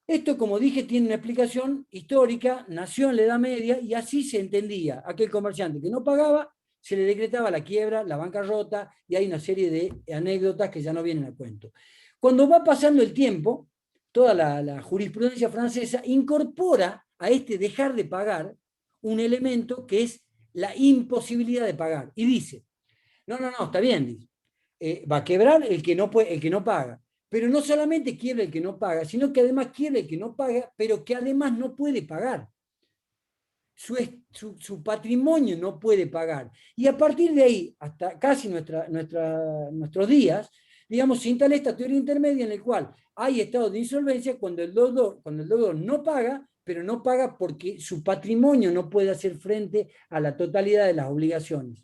Esto, como dije, tiene una explicación histórica, nació en la Edad Media y así se entendía. Aquel comerciante que no pagaba, se le decretaba la quiebra, la bancarrota, y hay una serie de anécdotas que ya no vienen a cuento. Cuando va pasando el tiempo, toda la jurisprudencia francesa incorpora a este dejar de pagar un elemento que es la imposibilidad de pagar. Y dice, no, está bien, dice, va a quebrar el que no paga. Pero no solamente quiebra el que no paga, sino que además quiebra el que no paga, pero que además no puede pagar. Su patrimonio no puede pagar. Y a partir de ahí, hasta casi nuestros días, digamos, se instala esta teoría intermedia en la cual hay estados de insolvencia cuando el deudor no paga, pero no paga porque su patrimonio no puede hacer frente a la totalidad de las obligaciones.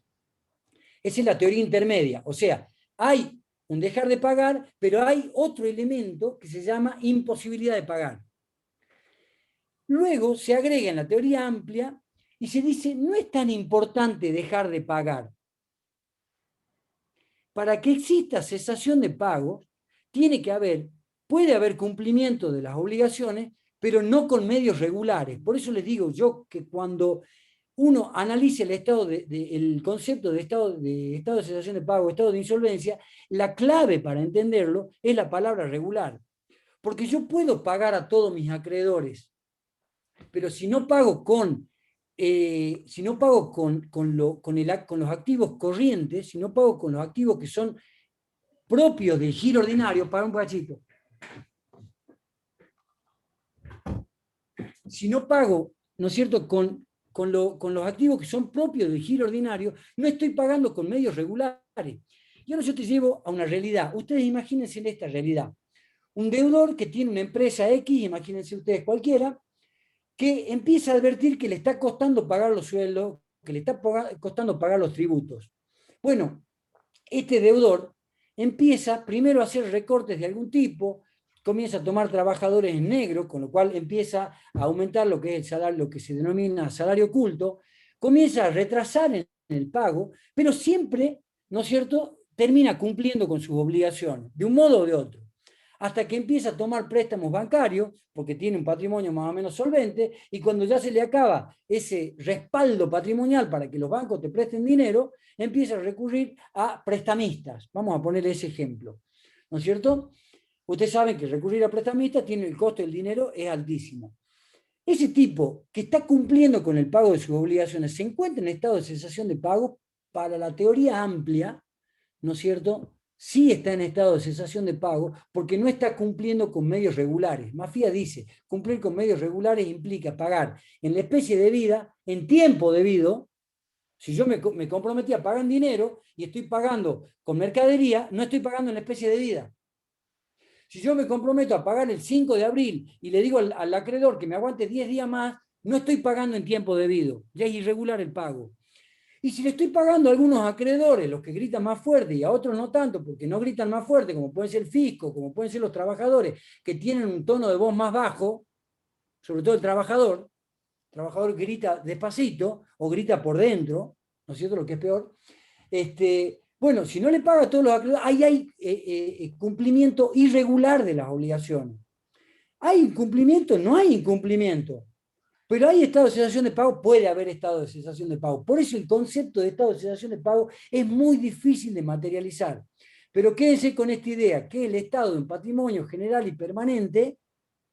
Esa es la teoría intermedia. O sea, hay un dejar de pagar, pero hay otro elemento que se llama imposibilidad de pagar. Luego se agrega en la teoría amplia y se dice, no es tan importante dejar de pagar. Para que exista cesación de pagos, puede haber cumplimiento de las obligaciones, pero no con medios regulares. Por eso les digo yo que cuando uno analiza el concepto de estado de cesación de pago, estado de insolvencia, la clave para entenderlo es la palabra regular. Porque yo puedo pagar a todos mis acreedores, pero si no pago con los activos corrientes, si no pago con los activos que son propios del giro ordinario, para un cachito. Si no pago, ¿no es cierto?, con los activos que son propios del giro ordinario, no estoy pagando con medios regulares. Y ahora yo te llevo a una realidad. Ustedes imagínense esta realidad. Un deudor que tiene una empresa X, imagínense ustedes cualquiera, que empieza a advertir que le está costando pagar los sueldos, que le está costando pagar los tributos. Bueno, este deudor empieza primero a hacer recortes de algún tipo, comienza a tomar trabajadores en negro, con lo cual empieza a aumentar lo que es el salario, lo que se denomina salario oculto, comienza a retrasar en el pago, pero siempre, ¿no es cierto?, termina cumpliendo con sus obligaciones, de un modo o de otro, hasta que empieza a tomar préstamos bancarios, porque tiene un patrimonio más o menos solvente, y cuando ya se le acaba ese respaldo patrimonial para que los bancos te presten dinero, empieza a recurrir a prestamistas. Vamos a poner ese ejemplo, ¿no es cierto? Ustedes saben que recurrir a prestamistas tiene el costo del dinero, es altísimo. Ese tipo que está cumpliendo con el pago de sus obligaciones se encuentra en estado de cesación de pago. Para la teoría amplia, ¿no es cierto?, sí está en estado de cesación de pago porque no está cumpliendo con medios regulares. Mafia dice, cumplir con medios regulares implica pagar en la especie debida, en tiempo debido. Si yo me comprometí a pagar en dinero y estoy pagando con mercadería, no estoy pagando en la especie debida. Si yo me comprometo a pagar el 5 de abril y le digo al acreedor que me aguante 10 días más, no estoy pagando en tiempo debido, ya es irregular el pago. Y si le estoy pagando a algunos acreedores, los que gritan más fuerte, y a otros no tanto, porque no gritan más fuerte, como puede ser el fisco, como pueden ser los trabajadores, que tienen un tono de voz más bajo, sobre todo el trabajador grita despacito, o grita por dentro, ¿no es cierto?, lo que es peor. Bueno, si no le paga a todos los acreedores, ahí hay cumplimiento irregular de las obligaciones. ¿Hay incumplimiento? No hay incumplimiento. Pero hay estado de cesación de pago, puede haber estado de cesación de pago. Por eso el concepto de estado de cesación de pago es muy difícil de materializar. Pero quédense con esta idea, que el estado en patrimonio general y permanente,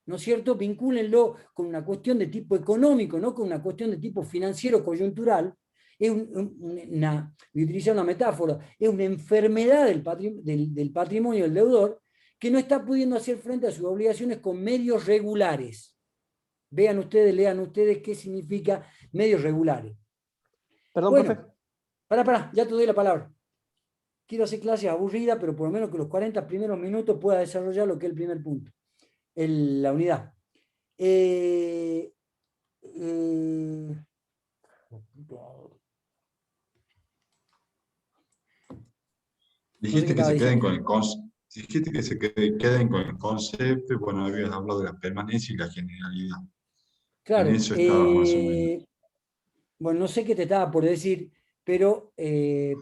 ¿no es cierto?, vincúlenlo con una cuestión de tipo económico, no con una cuestión de tipo financiero coyuntural. Es voy a utilizar una metáfora, es una enfermedad del patrimonio del deudor que no está pudiendo hacer frente a sus obligaciones con medios regulares. Vean ustedes, lean ustedes qué significa medios regulares. Perdón, bueno, profe. Pará, ya te doy la palabra. Quiero hacer clases aburridas, pero por lo menos que los 40 primeros minutos pueda desarrollar lo que es el primer punto, la unidad. Dijiste que se queden con el concepto. Dijiste que se queden con el concepto, y bueno, habías hablado de la permanencia y la generalidad. Claro. En eso estaba más o menos. Bueno, no sé qué te estaba por decir, pero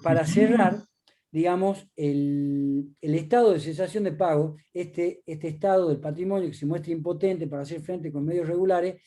para cerrar, digamos, el estado de cesación de pago, este estado del patrimonio que se muestra impotente para hacer frente con medios regulares,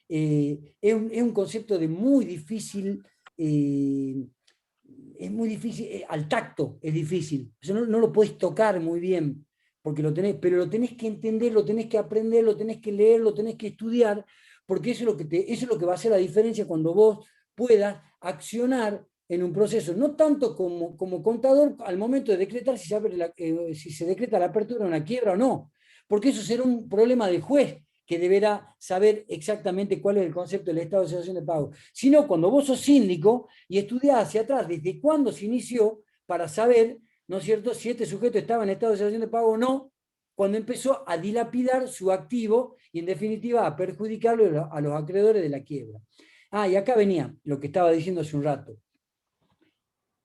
es un concepto de muy difícil, es muy difícil, al tacto es difícil, eso no lo podés tocar muy bien, porque pero lo tenés que entender, lo tenés que aprender, lo tenés que leer, lo tenés que estudiar, porque eso es lo que va a hacer la diferencia cuando vos puedas accionar en un proceso, no tanto como contador al momento de decretar si se decreta la apertura de una quiebra o no, porque eso será un problema del juez, que deberá saber exactamente cuál es el concepto del estado de cesación de pago, sino cuando vos sos síndico y estudiás hacia atrás desde cuándo se inició para saber, ¿no es cierto?, si este sujeto estaba en estado de cesación de pago o no, cuando empezó a dilapidar su activo y en definitiva a perjudicarlo a los acreedores de la quiebra. Y acá venía lo que estaba diciendo hace un rato.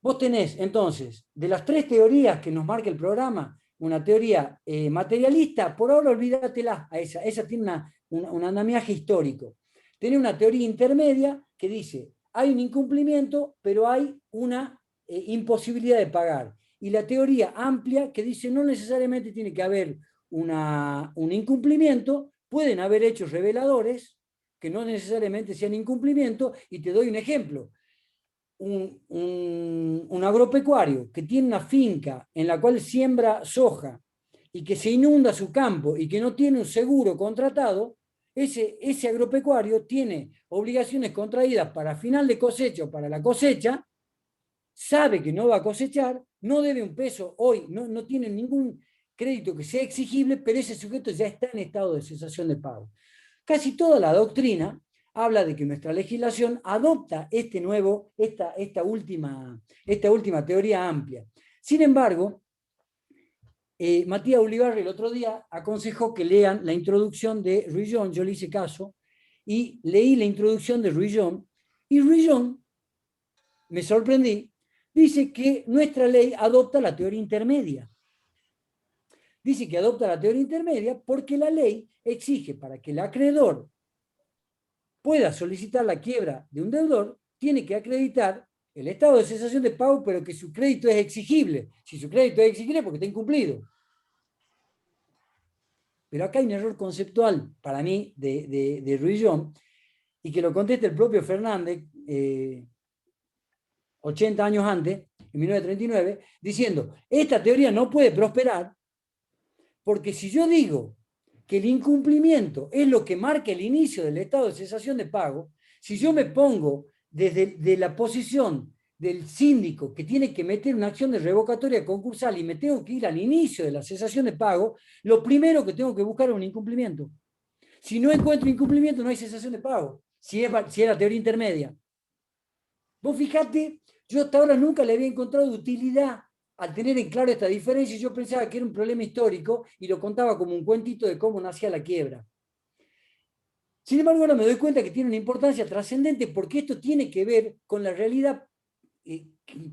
Vos tenés entonces, de las tres teorías que nos marca el programa, una teoría materialista, por ahora olvídatela a esa tiene un andamiaje histórico. Tiene una teoría intermedia que dice, hay un incumplimiento, pero hay una imposibilidad de pagar. Y la teoría amplia que dice, no necesariamente tiene que haber un incumplimiento, pueden haber hechos reveladores que no necesariamente sean incumplimiento, y te doy un ejemplo. Un agropecuario que tiene una finca en la cual siembra soja y que se inunda su campo y que no tiene un seguro contratado, ese agropecuario tiene obligaciones contraídas para final de cosecha o para la cosecha, sabe que no va a cosechar, no debe un peso hoy, no tiene ningún crédito que sea exigible, pero ese sujeto ya está en estado de cesación de pago. Casi toda la doctrina habla de que nuestra legislación adopta esta última teoría amplia. Sin embargo, Matías Ulibarri el otro día aconsejó que lean la introducción de Ruillón, yo le hice caso, y leí la introducción de Ruillón, y Ruillón, me sorprendí, dice que nuestra ley adopta la teoría intermedia. Dice que adopta la teoría intermedia porque la ley exige para que el acreedor pueda solicitar la quiebra de un deudor, tiene que acreditar el estado de cesación de pago, pero que su crédito es exigible. Si su crédito es exigible es porque está incumplido. Pero acá hay un error conceptual, para mí, de Ruillón, y que lo contesta el propio Fernández, 80 años antes, en 1939, diciendo, esta teoría no puede prosperar, porque si yo digo que el incumplimiento es lo que marca el inicio del estado de cesación de pago, si yo me pongo desde la posición del síndico que tiene que meter una acción de revocatoria concursal y me tengo que ir al inicio de la cesación de pago, lo primero que tengo que buscar es un incumplimiento. Si no encuentro incumplimiento, no hay cesación de pago, si es la teoría intermedia. Vos fijate, yo hasta ahora nunca le había encontrado utilidad al tener en claro esta diferencia. Yo pensaba que era un problema histórico y lo contaba como un cuentito de cómo nacía la quiebra. Sin embargo, ahora me doy cuenta que tiene una importancia trascendente porque esto tiene que ver con la realidad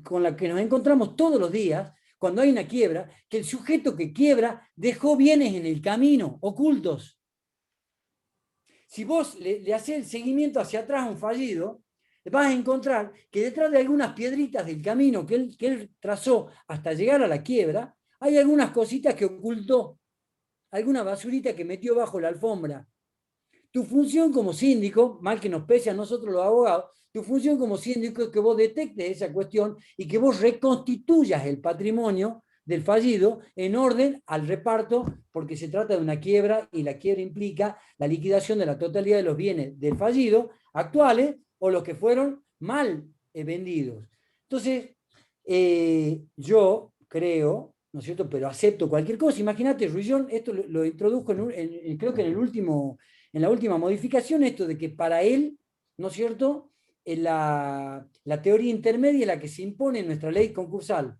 con la que nos encontramos todos los días cuando hay una quiebra, que el sujeto que quiebra dejó bienes en el camino, ocultos. Si vos le hacés el seguimiento hacia atrás a un fallido, vas a encontrar que detrás de algunas piedritas del camino que él trazó hasta llegar a la quiebra, hay algunas cositas que ocultó, alguna basurita que metió bajo la alfombra. Tu función como síndico, mal que nos pese a nosotros los abogados, tu función como síndico es que vos detectes esa cuestión y que vos reconstituyas el patrimonio del fallido en orden al reparto, porque se trata de una quiebra y la quiebra implica la liquidación de la totalidad de los bienes del fallido actuales o los que fueron mal vendidos. Entonces, yo creo, ¿no es cierto?, pero acepto cualquier cosa. Imagínate, Ruillón, esto lo introdujo creo que en la última modificación, esto de que para él, ¿no es cierto?, la teoría intermedia es la que se impone en nuestra ley concursal.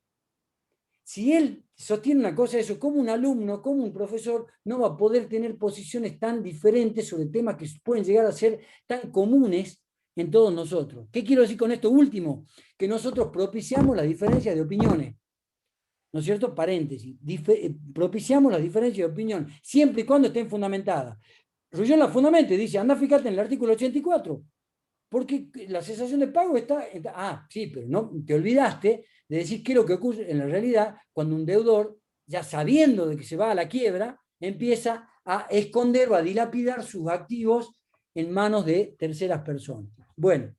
Si él sostiene una cosa de eso, como un alumno, como un profesor, no va a poder tener posiciones tan diferentes sobre temas que pueden llegar a ser tan comunes en todos nosotros. ¿Qué quiero decir con esto último? Que nosotros propiciamos las diferencias de opiniones. ¿No es cierto? Paréntesis. Propiciamos las diferencias de opinión, siempre y cuando estén fundamentadas. Ruillón la fundamenta y dice, anda, fíjate en el artículo 84, porque la cesación de pago está... sí, pero no te olvidaste de decir qué es lo que ocurre en la realidad cuando un deudor, ya sabiendo de que se va a la quiebra, empieza a esconder o a dilapidar sus activos en manos de terceras personas. Bueno,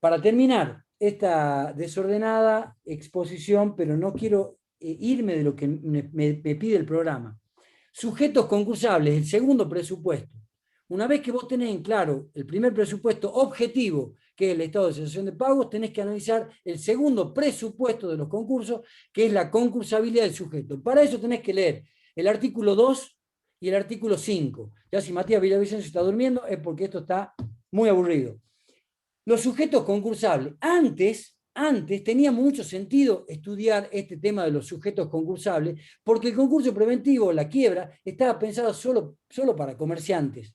para terminar esta desordenada exposición, pero no quiero irme de lo que me pide el programa. Sujetos concursables, el segundo presupuesto. Una vez que vos tenés en claro el primer presupuesto objetivo, que es el estado de cesación de pagos, tenés que analizar el segundo presupuesto de los concursos, que es la concursabilidad del sujeto. Para eso tenés que leer el artículo 2 y el artículo 5. Ya si Matías Villavicencio está durmiendo es porque esto está muy aburrido. Los sujetos concursables. Antes tenía mucho sentido estudiar este tema de los sujetos concursables, porque el concurso preventivo, la quiebra, estaba pensado solo para comerciantes.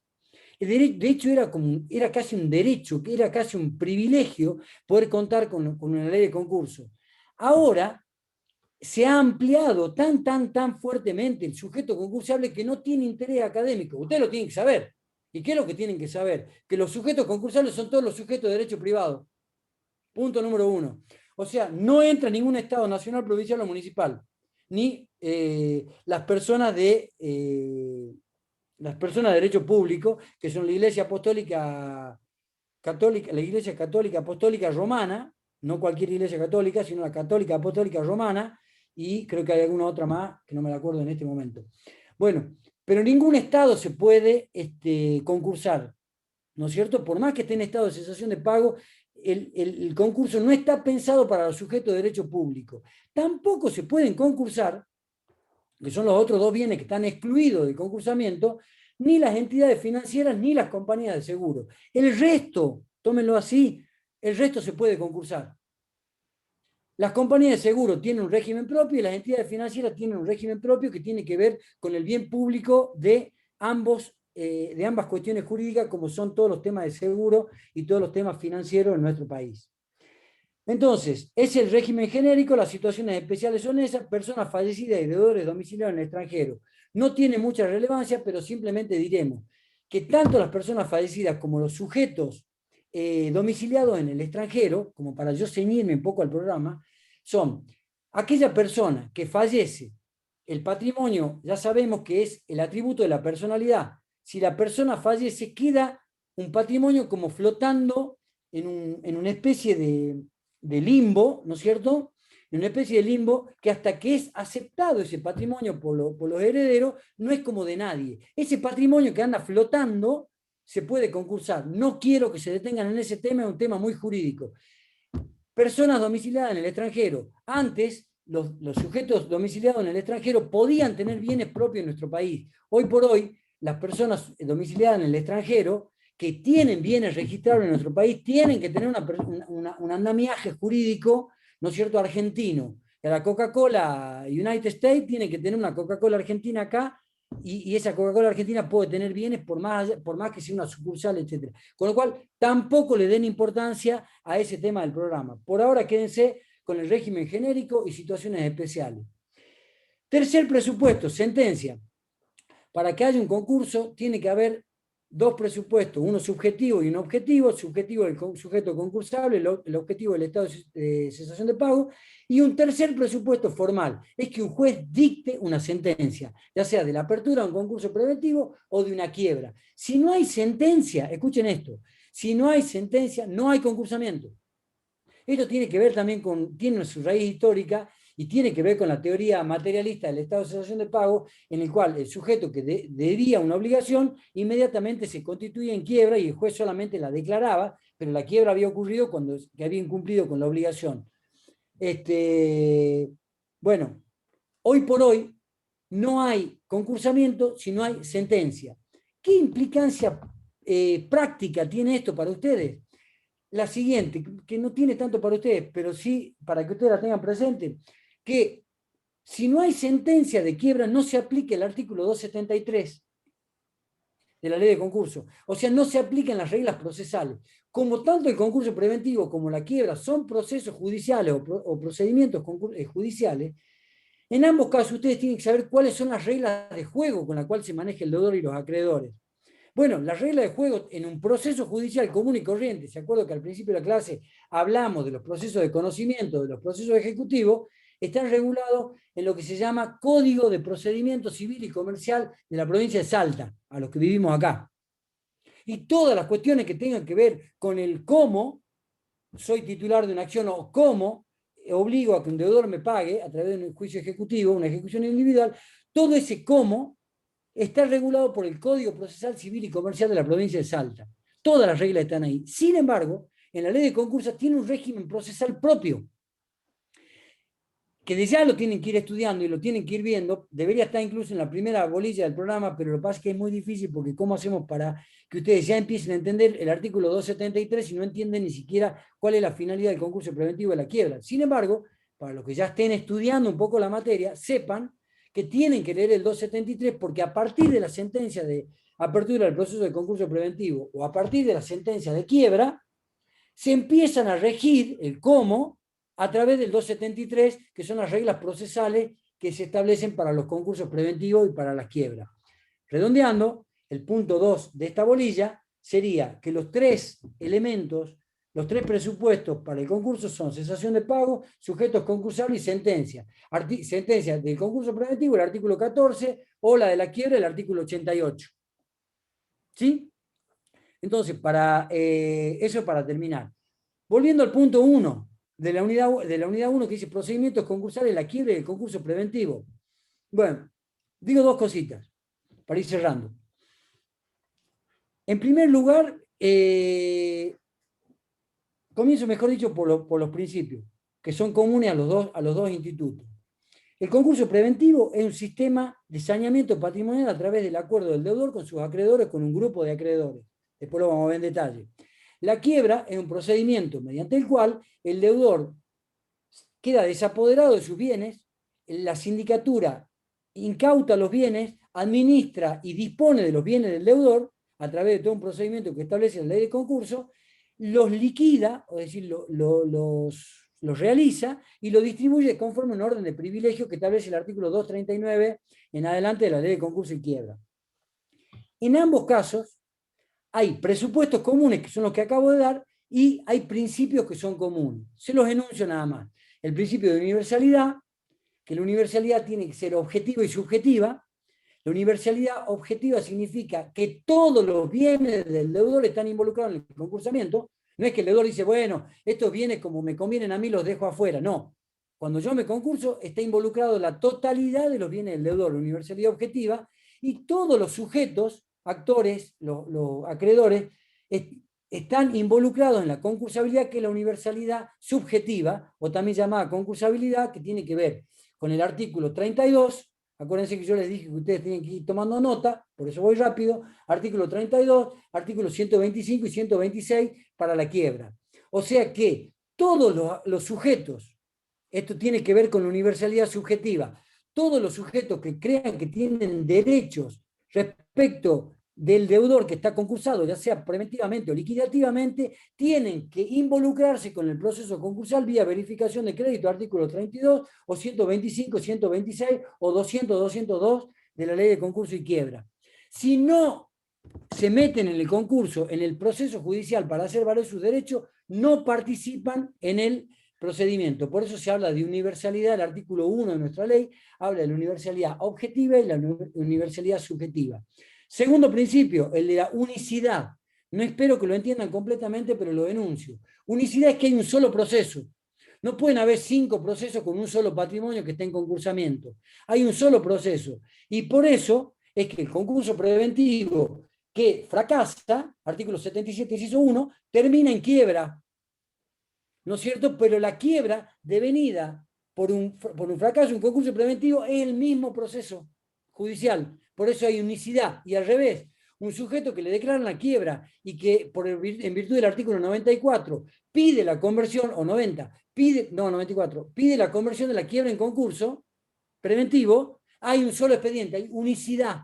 De hecho, era casi un derecho, era casi un privilegio poder contar con una ley de concurso. Ahora, se ha ampliado tan fuertemente el sujeto concursable que no tiene interés académico. Ustedes lo tienen que saber. ¿Y qué es lo que tienen que saber? Que los sujetos concursables son todos los sujetos de derecho privado. Punto número 1. O sea, no entra ningún Estado nacional, provincial o municipal, ni las personas de derecho público, que son la Iglesia Apostólica Católica, la Iglesia Católica Apostólica Romana, no cualquier iglesia católica, sino la Católica Apostólica Romana, y creo que hay alguna otra más que no me la acuerdo en este momento. Bueno, pero ningún Estado se puede concursar, ¿no es cierto? Por más que esté en estado de cesación de pago, el concurso no está pensado para los sujetos de derecho público. Tampoco se pueden concursar, que son los otros dos bienes que están excluidos del concursamiento, ni las entidades financieras ni las compañías de seguro. El resto, tómenlo así, el resto se puede concursar. Las compañías de seguro tienen un régimen propio y las entidades financieras tienen un régimen propio que tiene que ver con el bien público de ambas cuestiones jurídicas, como son todos los temas de seguro y todos los temas financieros en nuestro país. Entonces, es el régimen genérico, las situaciones especiales son esas: personas fallecidas y deudores domiciliados en el extranjero. No tiene mucha relevancia, pero simplemente diremos que tanto las personas fallecidas como los sujetos domiciliados en el extranjero, como para yo ceñirme un poco al programa, son aquella persona que fallece. El patrimonio, ya sabemos que es el atributo de la personalidad. Si la persona fallece, queda un patrimonio como flotando en una especie de limbo, ¿no es cierto? En una especie de limbo que hasta que es aceptado ese patrimonio por los herederos, no es como de nadie. Ese patrimonio que anda flotando se puede concursar. No quiero que se detengan en ese tema, es un tema muy jurídico. Personas domiciliadas en el extranjero. Antes, los sujetos domiciliados en el extranjero podían tener bienes propios en nuestro país. Hoy por hoy, las personas domiciliadas en el extranjero que tienen bienes registrados en nuestro país tienen que tener un andamiaje jurídico, ¿no es cierto?, argentino. La Coca-Cola United States tiene que tener una Coca-Cola Argentina acá, y esa Coca-Cola Argentina puede tener bienes por más que sea una sucursal, etc. Con lo cual, tampoco le den importancia a ese tema del programa. Por ahora, quédense con el régimen genérico y situaciones especiales. Tercer presupuesto, sentencia. Para que haya un concurso, tiene que haber dos presupuestos, uno subjetivo y uno objetivo. El subjetivo del sujeto concursable, el objetivo del estado de cesación de pago, y un tercer presupuesto formal, es que un juez dicte una sentencia, ya sea de la apertura de un concurso preventivo o de una quiebra. Si no hay sentencia, escuchen esto, si no hay sentencia, no hay concursamiento. Esto tiene que ver también tiene su raíz histórica y tiene que ver con la teoría materialista del estado de cesación de pago, en el cual el sujeto que debía una obligación inmediatamente se constituía en quiebra y el juez solamente la declaraba, pero la quiebra había ocurrido cuando había incumplido con la obligación. Bueno, hoy por hoy no hay concursamiento si no hay sentencia. ¿Qué implicancia práctica tiene esto para ustedes? La siguiente, que no tiene tanto para ustedes, pero sí para que ustedes la tengan presente, que si no hay sentencia de quiebra no se aplica el artículo 273 de la ley de concurso. O sea, no se aplican las reglas procesales. Como tanto el concurso preventivo como la quiebra son procesos judiciales o procedimientos judiciales, en ambos casos ustedes tienen que saber cuáles son las reglas de juego con las cuales se maneja el deudor y los acreedores. Bueno, las reglas de juego en un proceso judicial común y corriente, ¿se acuerdan que al principio de la clase hablamos de los procesos de conocimiento, de los procesos ejecutivos? Están regulados en lo que se llama Código de Procedimiento Civil y Comercial de la provincia de Salta, a los que vivimos acá. Y todas las cuestiones que tengan que ver con el cómo soy titular de una acción o cómo obligo a que un deudor me pague a través de un juicio ejecutivo, una ejecución individual, todo ese cómo está regulado por el Código Procesal Civil y Comercial de la provincia de Salta. Todas las reglas están ahí. Sin embargo, en la ley de concursos tiene un régimen procesal propio, que ya lo tienen que ir estudiando y lo tienen que ir viendo. Debería estar incluso en la primera bolilla del programa, pero lo que pasa es que es muy difícil, porque ¿cómo hacemos para que ustedes ya empiecen a entender el artículo 273 si no entienden ni siquiera cuál es la finalidad del concurso preventivo de la quiebra? Sin embargo, para los que ya estén estudiando un poco la materia, sepan que tienen que leer el 273, porque a partir de la sentencia de apertura del proceso de concurso preventivo o a partir de la sentencia de quiebra, se empiezan a regir el cómo a través del 273, que son las reglas procesales que se establecen para los concursos preventivos y para las quiebras. Redondeando, el punto 2 de esta bolilla sería que los tres elementos, los tres presupuestos para el concurso son cesación de pago, sujetos concursables y sentencia. Sentencia del concurso preventivo, el artículo 14, o la de la quiebra, el artículo 88. ¿Sí? Entonces, eso para terminar. Volviendo al punto 1 de la unidad 1 que dice procedimientos concursales, la quiebra y el concurso preventivo. Bueno, digo dos cositas para ir cerrando. En primer lugar, comienzo, mejor dicho, por los principios, que son comunes a los dos institutos. El concurso preventivo es un sistema de saneamiento patrimonial a través del acuerdo del deudor con sus acreedores, con un grupo de acreedores. Después lo vamos a ver en detalle. La quiebra es un procedimiento mediante el cual el deudor queda desapoderado de sus bienes, la sindicatura incauta los bienes, administra y dispone de los bienes del deudor a través de todo un procedimiento que establece la ley de concurso, los liquida, es decir, los realiza y lo distribuye conforme a un orden de privilegio que establece el artículo 239 en adelante de la ley de concurso y quiebra. En ambos casos hay presupuestos comunes, que son los que acabo de dar, y hay principios que son comunes. Se los enuncio nada más. El principio de universalidad, que la universalidad tiene que ser objetiva y subjetiva. La universalidad objetiva significa que todos los bienes del deudor están involucrados en el concursamiento. No es que el deudor dice, bueno, estos bienes como me convienen a mí los dejo afuera. No. Cuando yo me concurso, está involucrado la totalidad de los bienes del deudor, la universalidad objetiva, y todos los sujetos, actores, los acreedores, están involucrados en la concursabilidad, que es la universalidad subjetiva, o también llamada concursabilidad, que tiene que ver con el artículo 32. Acuérdense que yo les dije que ustedes tienen que ir tomando nota, por eso voy rápido. Artículo 32, artículos 125 y 126 para la quiebra. O sea que todos los sujetos, esto tiene que ver con la universalidad subjetiva, todos los sujetos que crean que tienen derechos respecto del deudor que está concursado, ya sea preventivamente o liquidativamente, tienen que involucrarse con el proceso concursal vía verificación de crédito, artículo 32, o 125, 126, o 200, 202 de la ley de concurso y quiebra. Si no se meten en el concurso, en el proceso judicial para hacer valer sus derechos, no participan en el procedimiento. Por eso se habla de universalidad. El artículo 1 de nuestra ley habla de la universalidad objetiva y la universalidad subjetiva. Segundo principio, el de la unicidad. No espero que lo entiendan completamente, pero lo denuncio. Unicidad es que hay un solo proceso. No pueden haber 5 procesos con un solo patrimonio que esté en concursamiento. Hay un solo proceso. Y por eso es que el concurso preventivo que fracasa, artículo 77, inciso 1, termina en quiebra. ¿No es cierto? Pero la quiebra devenida por un fracaso, un concurso preventivo, es el mismo proceso judicial. Por eso hay unicidad. Y al revés, un sujeto que le declaran la quiebra y que en virtud del artículo 94 pide la conversión, o 94, pide la conversión de la quiebra en concurso preventivo, hay un solo expediente, hay unicidad.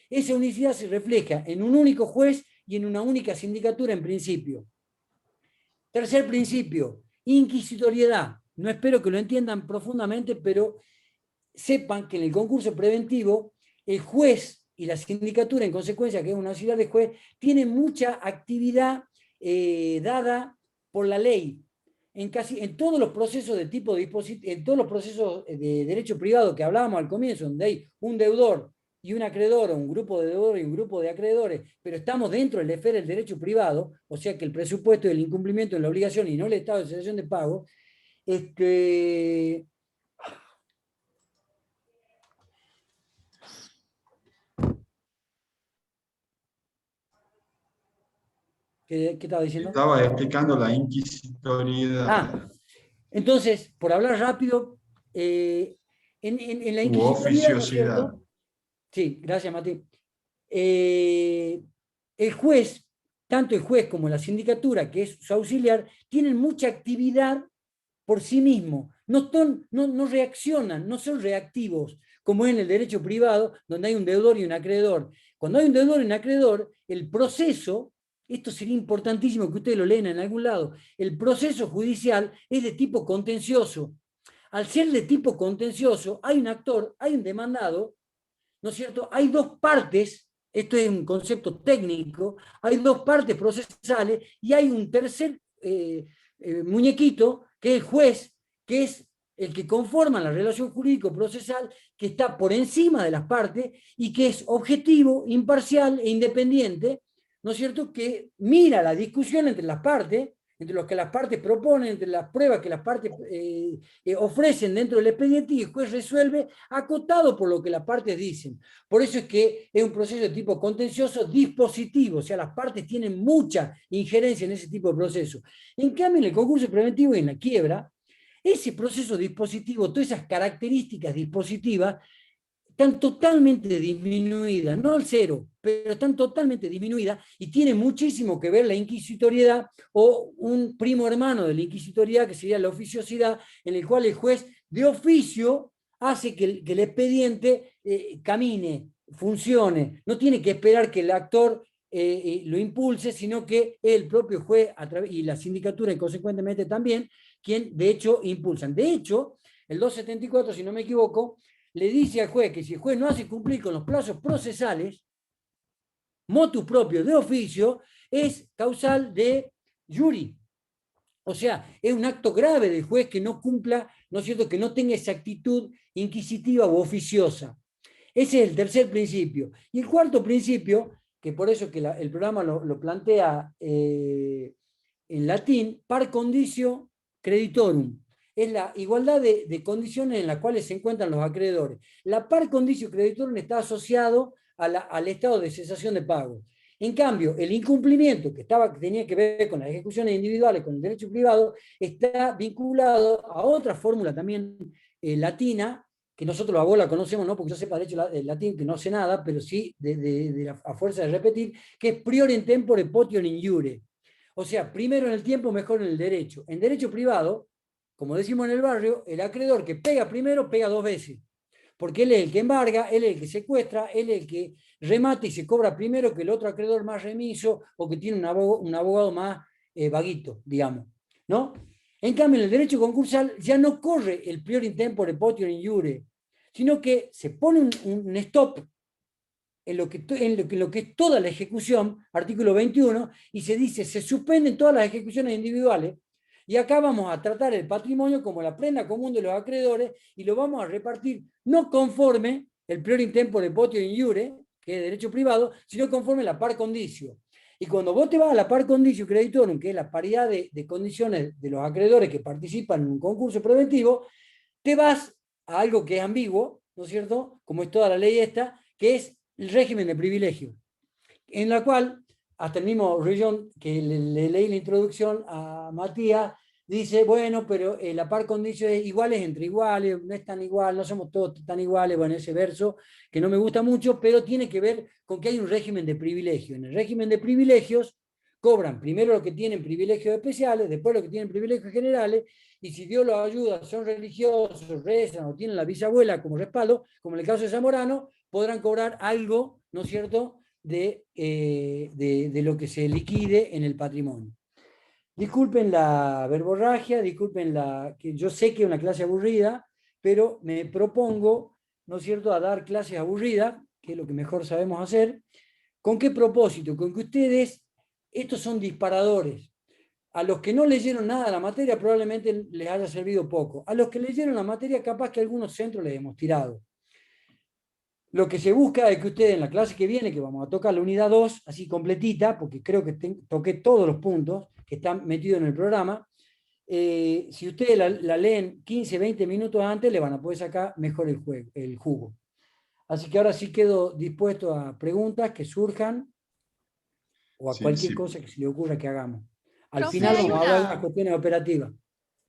Esa unicidad se refleja en un único juez y en una única sindicatura en principio. Tercer principio, inquisitoriedad. No espero que lo entiendan profundamente, pero sepan que en el concurso preventivo el juez y la sindicatura, en consecuencia, que es una auxiliar de juez, tienen mucha actividad dada por la ley. En todos los procesos de tipo dispositivo, en todos los procesos de derecho privado que hablábamos al comienzo, donde hay un deudor y un acreedor, o un grupo de deudores y un grupo de acreedores, pero estamos dentro del esfera del derecho privado, o sea que el presupuesto y el incumplimiento de la obligación y no el estado de cesación de pago, ¿Qué estaba diciendo? Estaba explicando la inquisitoriedad. Entonces, por hablar rápido, en la inquisitoriedad, ¿no es oficiosidad. cierto? Sí, gracias, Mati. El juez, tanto el juez como la sindicatura, que es su auxiliar, tienen mucha actividad por sí mismos. No reaccionan, no son reactivos, como es en el derecho privado, donde hay un deudor y un acreedor. Cuando hay un deudor y un acreedor, el proceso esto sería importantísimo que ustedes lo lean en algún lado, el proceso judicial es de tipo contencioso. Al ser de tipo contencioso, hay un actor, hay un demandado, ¿no es cierto? Hay dos partes, esto es un concepto técnico, hay dos partes procesales y hay un tercer muñequito, que es el juez, que es el que conforma la relación jurídico-procesal, que está por encima de las partes y que es objetivo, imparcial e independiente, ¿no es cierto?, que mira la discusión entre las partes, entre lo que las partes proponen, entre las pruebas que las partes ofrecen dentro del expediente, y el juez resuelve acotado por lo que las partes dicen. Por eso es que es un proceso de tipo contencioso dispositivo, o sea, las partes tienen mucha injerencia en ese tipo de proceso. En cambio, en el concurso preventivo y en la quiebra, ese proceso dispositivo, todas esas características dispositivas, están totalmente disminuidas, no al cero, pero están totalmente disminuidas y tiene muchísimo que ver la inquisitoriedad o un primo hermano de la inquisitoriedad, que sería la oficiosidad, en el cual el juez de oficio hace que el expediente camine, funcione, no tiene que esperar que el actor lo impulse, sino que el propio juez y la sindicatura y consecuentemente también, quien de hecho impulsan. De hecho, el 274, si no me equivoco, le dice al juez que si el juez no hace cumplir con los plazos procesales, motu propio de oficio, es causal de juri. O sea, es un acto grave del juez que no cumpla, ¿no es cierto?, que no tenga esa actitud inquisitiva u oficiosa. Ese es el tercer principio. Y el cuarto principio, que por eso que el programa lo plantea en latín, par condicio creditorum. Es la igualdad de condiciones en las cuales se encuentran los acreedores. La par condicio creditorum está asociado al estado de cesación de pago. En cambio, el incumplimiento que tenía que ver con las ejecuciones individuales, con el derecho privado, está vinculado a otra fórmula también latina, que nosotros la bola conocemos, no porque yo sepa derecho latín, que no sé nada, pero sí a fuerza de repetir, que es prior in tempore potior in iure. O sea, primero en el tiempo, mejor en el derecho. En derecho privado, como decimos en el barrio, el acreedor que pega primero, pega dos veces. Porque él es el que embarga, él es el que secuestra, él es el que remata y se cobra primero que el otro acreedor más remiso o que tiene un abogado más vaguito, digamos, ¿no? En cambio, en el derecho concursal ya no corre el prior in tempore potior in iure, sino que se pone un stop en lo que es toda la ejecución, artículo 21, y se dice, se suspenden todas las ejecuciones individuales, y acá vamos a tratar el patrimonio como la prenda común de los acreedores, y lo vamos a repartir no conforme el prior in tempore potior in iure, que es derecho privado, sino conforme la par condicio. Y cuando vos te vas a la par condicio creditorum, que es la paridad de condiciones de los acreedores que participan en un concurso preventivo, te vas a algo que es ambiguo, ¿no es cierto?, como es toda la ley esta, que es el régimen de privilegio, en la cual, hasta el mismo Rillon, que le leí la introducción a Matías, dice, bueno, pero la par condicio es iguales entre iguales, no es tan igual, no somos todos tan iguales, bueno, ese verso que no me gusta mucho, pero tiene que ver con que hay un régimen de privilegio. En el régimen de privilegios cobran primero los que tienen privilegios especiales, después los que tienen privilegios generales, y si Dios los ayuda, son religiosos, rezan o tienen la bisabuela como respaldo, como en el caso de Zamorano, podrán cobrar algo, ¿no es cierto?, de lo que se liquide en el patrimonio. Disculpen la verborragia, disculpen que yo sé que es una clase aburrida, pero me propongo, ¿no es cierto?, a dar clases aburridas, que es lo que mejor sabemos hacer. ¿Con qué propósito? Con que ustedes, estos son disparadores. A los que no leyeron nada de la materia probablemente les haya servido poco. A los que leyeron la materia capaz que algunos centros les hemos tirado. Lo que se busca es que ustedes en la clase que viene, que vamos a tocar la unidad 2, así completita, porque creo que toqué todos los puntos que están metidos en el programa, si ustedes la leen 15, 20 minutos antes, le van a poder sacar mejor el jugo. Así que ahora sí quedo dispuesto a preguntas que surjan o a cualquier cosa que se le ocurra que hagamos. Al Profe, final hay vamos a hablar de una- las cuestiones operativas.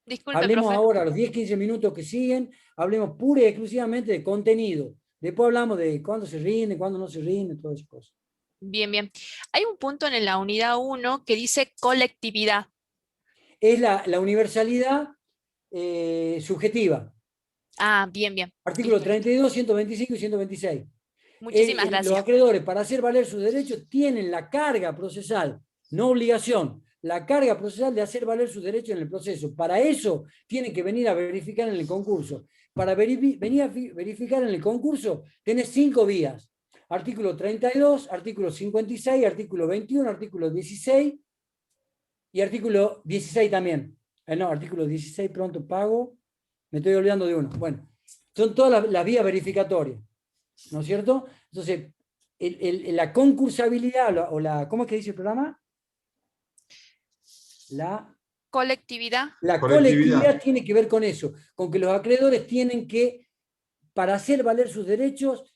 Disculpe, Hablemos profe. ahora, los 10, 15 minutos que siguen, hablemos pura y exclusivamente de contenido. Después hablamos de cuándo se rinde, cuándo no se rinde, todas esas cosas. Bien, bien. Hay un punto en la unidad 1 que dice colectividad. Es la universalidad subjetiva. Ah, bien, bien. Artículo Listo, listo. 32, 125 y 126. Muchísimas Los gracias. acreedores, para hacer valer sus derechos, tienen la carga procesal no obligación, la carga procesal de hacer valer sus derechos en el proceso. Para eso tiene que venir a verificar en el concurso. Para venir a verificar en el concurso, tenés 5 vías. Artículo 32, artículo 56, artículo 21, artículo 16 y artículo 16 también. No, artículo 16, pronto pago. Me estoy olvidando de uno. Bueno, son todas las vías verificatorias, ¿no es cierto? Entonces, la concursabilidad, ¿cómo es que dice el programa? La Colectividad. colectividad tiene que ver con eso, con que los acreedores tienen que, para hacer valer sus derechos,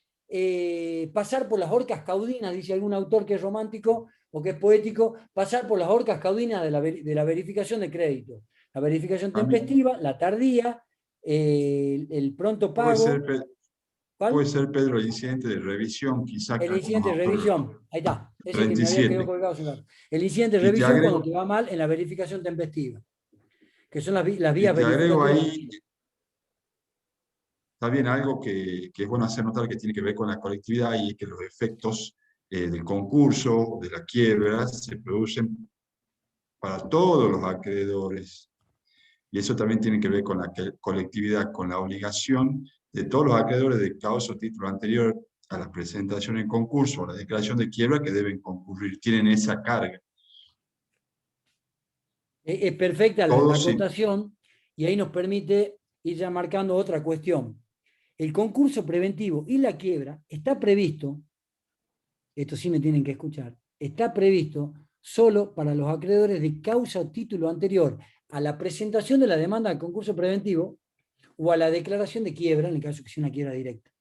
pasar por las horcas caudinas, dice algún autor que es romántico o que es poético, pasar por las horcas caudinas de la verificación de crédito. La verificación tempestiva, la tardía, el pronto pago. Puede ser, Pedro, el incidente de revisión, quizá. El incidente de revisión, ahí está. Ese 37. que me había quedado colgado celular. El incidente de revisión cuando te va mal en la verificación tempestiva, que son las vías verificatorias. Agrego ahí, está bien, algo que es bueno hacer notar que tiene que ver con la colectividad y que los efectos del concurso, de la quiebra, se producen para todos los acreedores. Y eso también tiene que ver con la colectividad, con la obligación de todos los acreedores de causa o título anterior a la presentación en concurso o la declaración de quiebra que deben concurrir, tienen esa carga. Es perfecta la acotación y ahí nos permite ir ya marcando otra cuestión. El concurso preventivo y la quiebra está previsto, esto sí me tienen que escuchar, está previsto solo para los acreedores de causa o título anterior a la presentación de la demanda del concurso preventivo o a la declaración de quiebra, en el caso que sea una quiebra directa,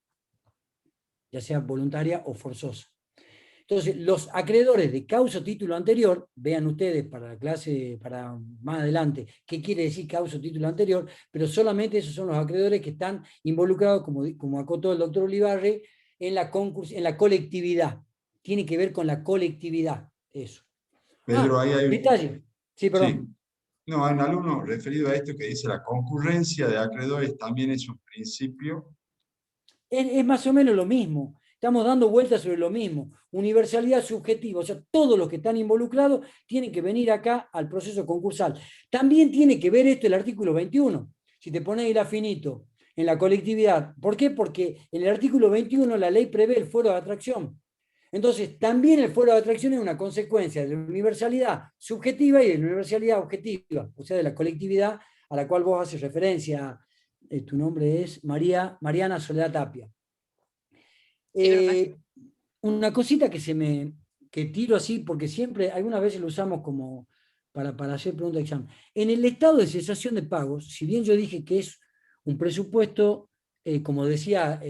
ya sea voluntaria o forzosa. Entonces, los acreedores de causa o título anterior, vean ustedes para la clase, para más adelante, qué quiere decir causa o título anterior, pero solamente esos son los acreedores que están involucrados, como acotó el doctor Ulibarri, en la colectividad. Tiene que ver con la colectividad, eso. Pedro, ahí hay un detalle. Sí, perdón. Sí. No, hay un alumno referido a esto que dice la concurrencia de acreedores también es un principio. Es más o menos lo mismo. Estamos dando vueltas sobre lo mismo. Universalidad subjetiva, o sea, todos los que están involucrados tienen que venir acá al proceso concursal. También tiene que ver esto el artículo 21. Si te pones el afinito en la colectividad. ¿Por qué? Porque en el artículo 21 la ley prevé el fuero de atracción. Entonces, también el fuero de atracción es una consecuencia de la universalidad subjetiva y de la universalidad objetiva, o sea, de la colectividad a la cual vos haces referencia. Tu nombre es Mariana Soledad Tapia. Una cosita que tiro así, porque siempre, algunas veces lo usamos como para hacer preguntas de examen. En el estado de cesación de pagos, si bien yo dije que es un presupuesto, como decía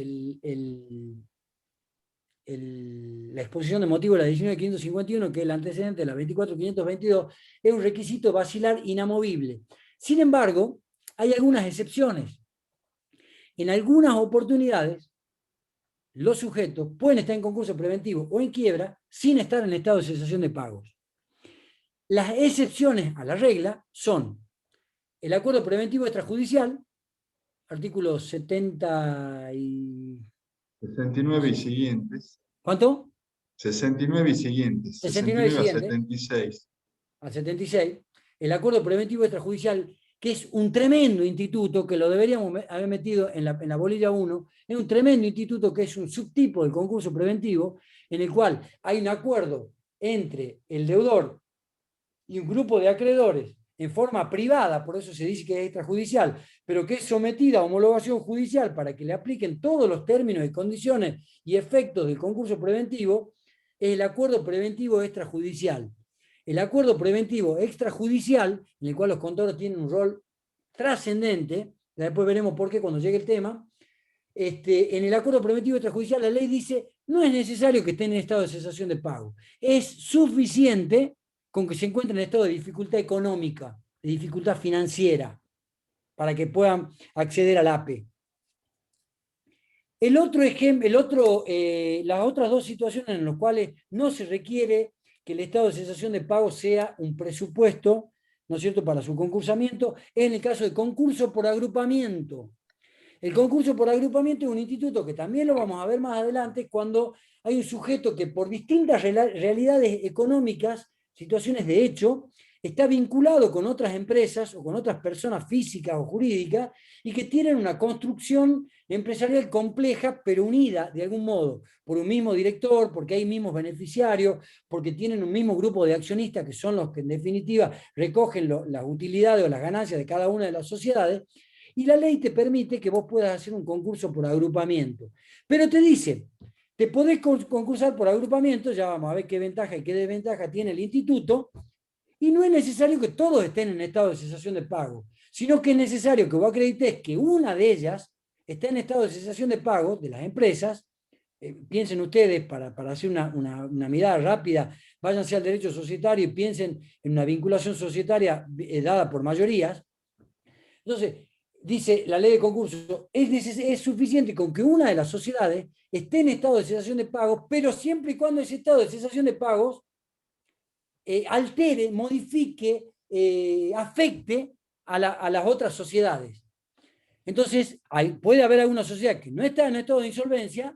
la exposición de motivo de la 19.551, que es el antecedente de la 24.522, es un requisito basilar inamovible. Sin embargo, hay algunas excepciones. En algunas oportunidades, los sujetos pueden estar en concurso preventivo o en quiebra sin estar en estado de cesación de pagos. Las excepciones a la regla son el acuerdo preventivo extrajudicial, artículo 69 y siguientes. ¿Cuánto? 69 y siguientes. 69 y siguientes. A 76. A 76. El acuerdo preventivo extrajudicial, que es un tremendo instituto, que lo deberíamos haber metido en la bolilla 1, es un tremendo instituto que es un subtipo del concurso preventivo, en el cual hay un acuerdo entre el deudor y un grupo de acreedores en forma privada, por eso se dice que es extrajudicial, pero que es sometida a homologación judicial para que le apliquen todos los términos y condiciones y efectos del concurso preventivo, es el acuerdo preventivo extrajudicial. El acuerdo preventivo extrajudicial, en el cual los contadores tienen un rol trascendente, después veremos por qué cuando llegue el tema, en el acuerdo preventivo extrajudicial la ley dice no es necesario que esté en estado de cesación de pago, es suficiente con que se encuentren en estado de dificultad económica, de dificultad financiera, para que puedan acceder al APE. Las otras dos situaciones en las cuales no se requiere que el estado de cesación de pago sea un presupuesto, ¿no es cierto?, para su concursamiento, es en el caso de concurso por agrupamiento. El concurso por agrupamiento es un instituto que también lo vamos a ver más adelante cuando hay un sujeto que por distintas realidades económicas situaciones de hecho, está vinculado con otras empresas o con otras personas físicas o jurídicas y que tienen una construcción empresarial compleja, pero unida de algún modo por un mismo director, porque hay mismos beneficiarios, porque tienen un mismo grupo de accionistas que son los que en definitiva recogen las utilidades o las ganancias de cada una de las sociedades, y la ley te permite que vos puedas hacer un concurso por agrupamiento. Pero te dice, te podés concursar por agrupamiento, ya vamos a ver qué ventaja y qué desventaja tiene el instituto, y no es necesario que todos estén en estado de cesación de pago, sino que es necesario que vos acredites que una de ellas está en estado de cesación de pago, de las empresas. Piensen ustedes, para hacer una mirada rápida, váyanse al derecho societario y piensen en una vinculación societaria dada por mayorías. Entonces, dice la ley de concurso, es suficiente con que una de las sociedades esté en estado de cesación de pagos, pero siempre y cuando ese estado de cesación de pagos altere, modifique, afecte a las otras sociedades. Entonces, puede haber alguna sociedad que no está en estado de insolvencia,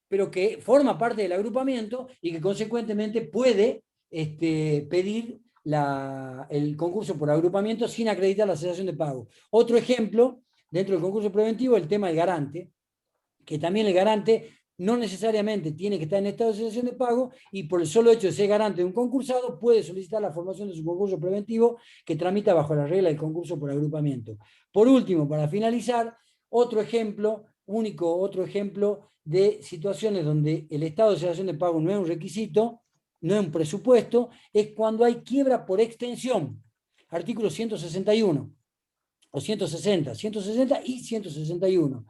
pero que forma parte del agrupamiento y que consecuentemente puede pedir el concurso por agrupamiento sin acreditar la cesación de pago. Otro ejemplo, dentro del concurso preventivo, el tema del garante, que también el garante no necesariamente tiene que estar en estado de cesación de pago y por el solo hecho de ser garante de un concursado puede solicitar la formación de su concurso preventivo que tramita bajo la regla del concurso por agrupamiento. Por último, para finalizar, otro ejemplo de situaciones donde el estado de cesación de pago no es un requisito, no es un presupuesto, es cuando hay quiebra por extensión. Artículo 161 o 160 y 161.